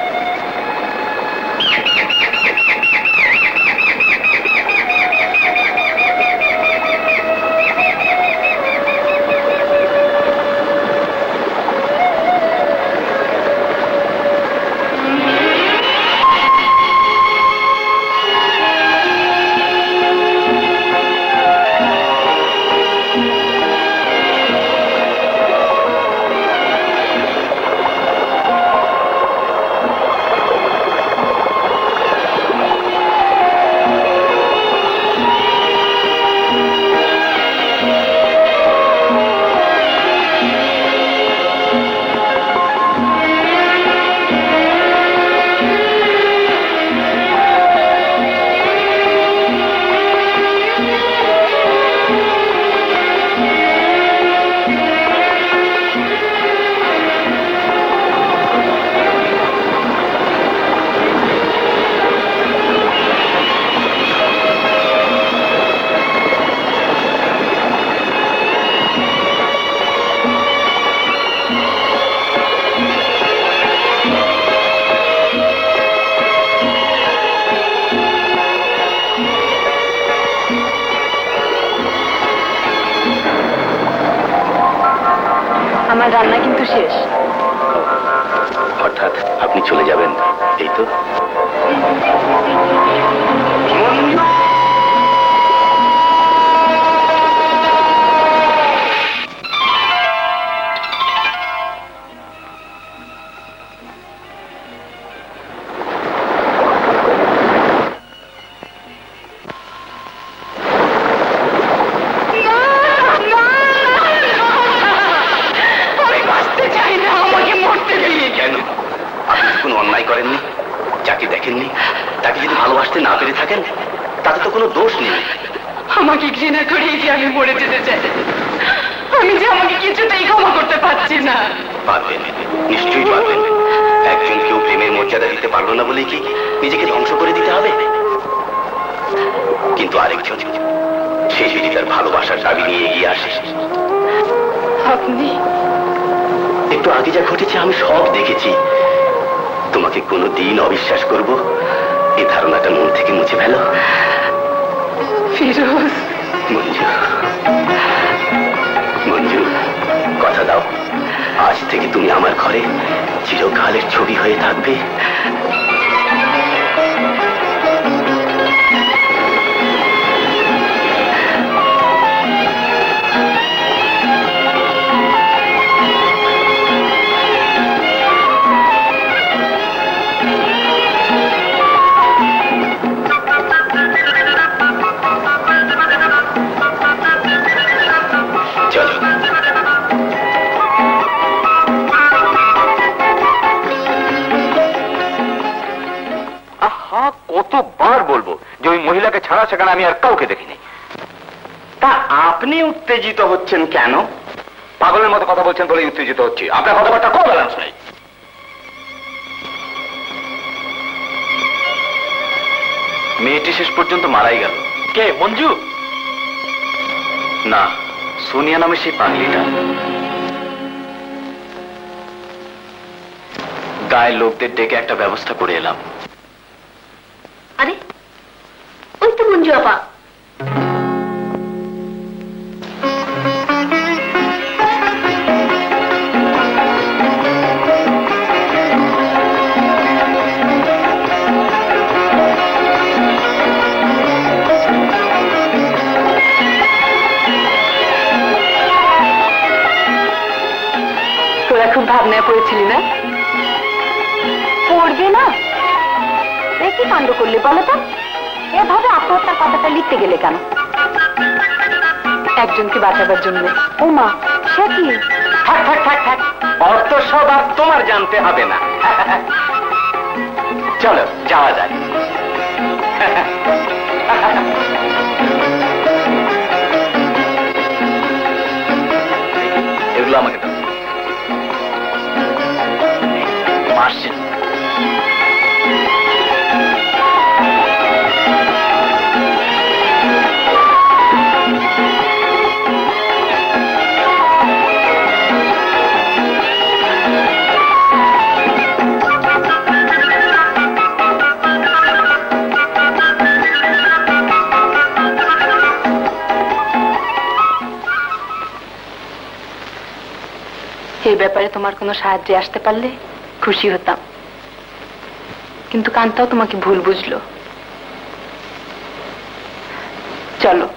আমার রান্না কিন্তু শেষ। অর্থাৎ আপনি চলে যাবেন, এই তো? আমাকে ঘৃণা করে যে আমি মরে যেতে চাই, আমি যে আমাকে কিছুতেই ক্ষমা করতে পারছি না। পারবেন, নিশ্চয়ই পারবেন। একজন কেউ প্রেমের মর্যাদা দিতে পারলো না বলেই কি নিজেকে ধ্বংস করে দিতে হবে? কিন্তু আরেকজন, সে যদি তার ভালোবাসার দাবি নিয়ে এগিয়ে আসে। আপনি? একটু আগে যা ঘটেছে আমি সব দেখেছি। তোমাকে কোনোদিন অবিশ্বাস করব এই ধারণাটা মন থেকে মুছে ফেলো। ফিরোজ। মঞ্জু, মঞ্জু, কথা দাও, আজ থেকে তুমি আমার ঘরে চিরকালের ছবি হয়ে থাকবে। কতবার বলবো যে ওই মহিলাকে ছাড়া সেখানে আমি আর কাউকে দেখিনি। তা আপনি উত্তেজিত হচ্ছেন কেন? পাগলের মতো কথা বলছেন বলেই উত্তেজিত হচ্ছি। আপনার কথাবার্তা কোনো ব্যালেন্স নেই। মেয়েটি শেষ পর্যন্ত মারাই গেল। কে? মঞ্জু? না, সোনিয়া নামে সেই পাগলিটা। গায়ের লোকদের ডেকে একটা ব্যবস্থা করে এলাম। আরে ওই তো মঞ্জু আপা। তোরা খুব ভাবনায় পড়েছিলি না? পড়বে না? এ কি কাণ্ড করলে বলো তো? এভাবে আত্মহত্যার কথাটা লিখতে গেলে কেন? একজনকে বাঁচাবার জন্য। ও মা, সে কি? থাক থাক থাক থাক, অর্থ সব আর তোমার জানতে হবে না। চলো যাওয়া যায়। এগুলো আমাকে দাও। মারছি। এই ব্যাপারে তোমার কোনো সাহায্যে আসতে পারলে খুশি হতাম, কিন্তু কান্তাও তোমাকে ভুল বুঝলো। চলো।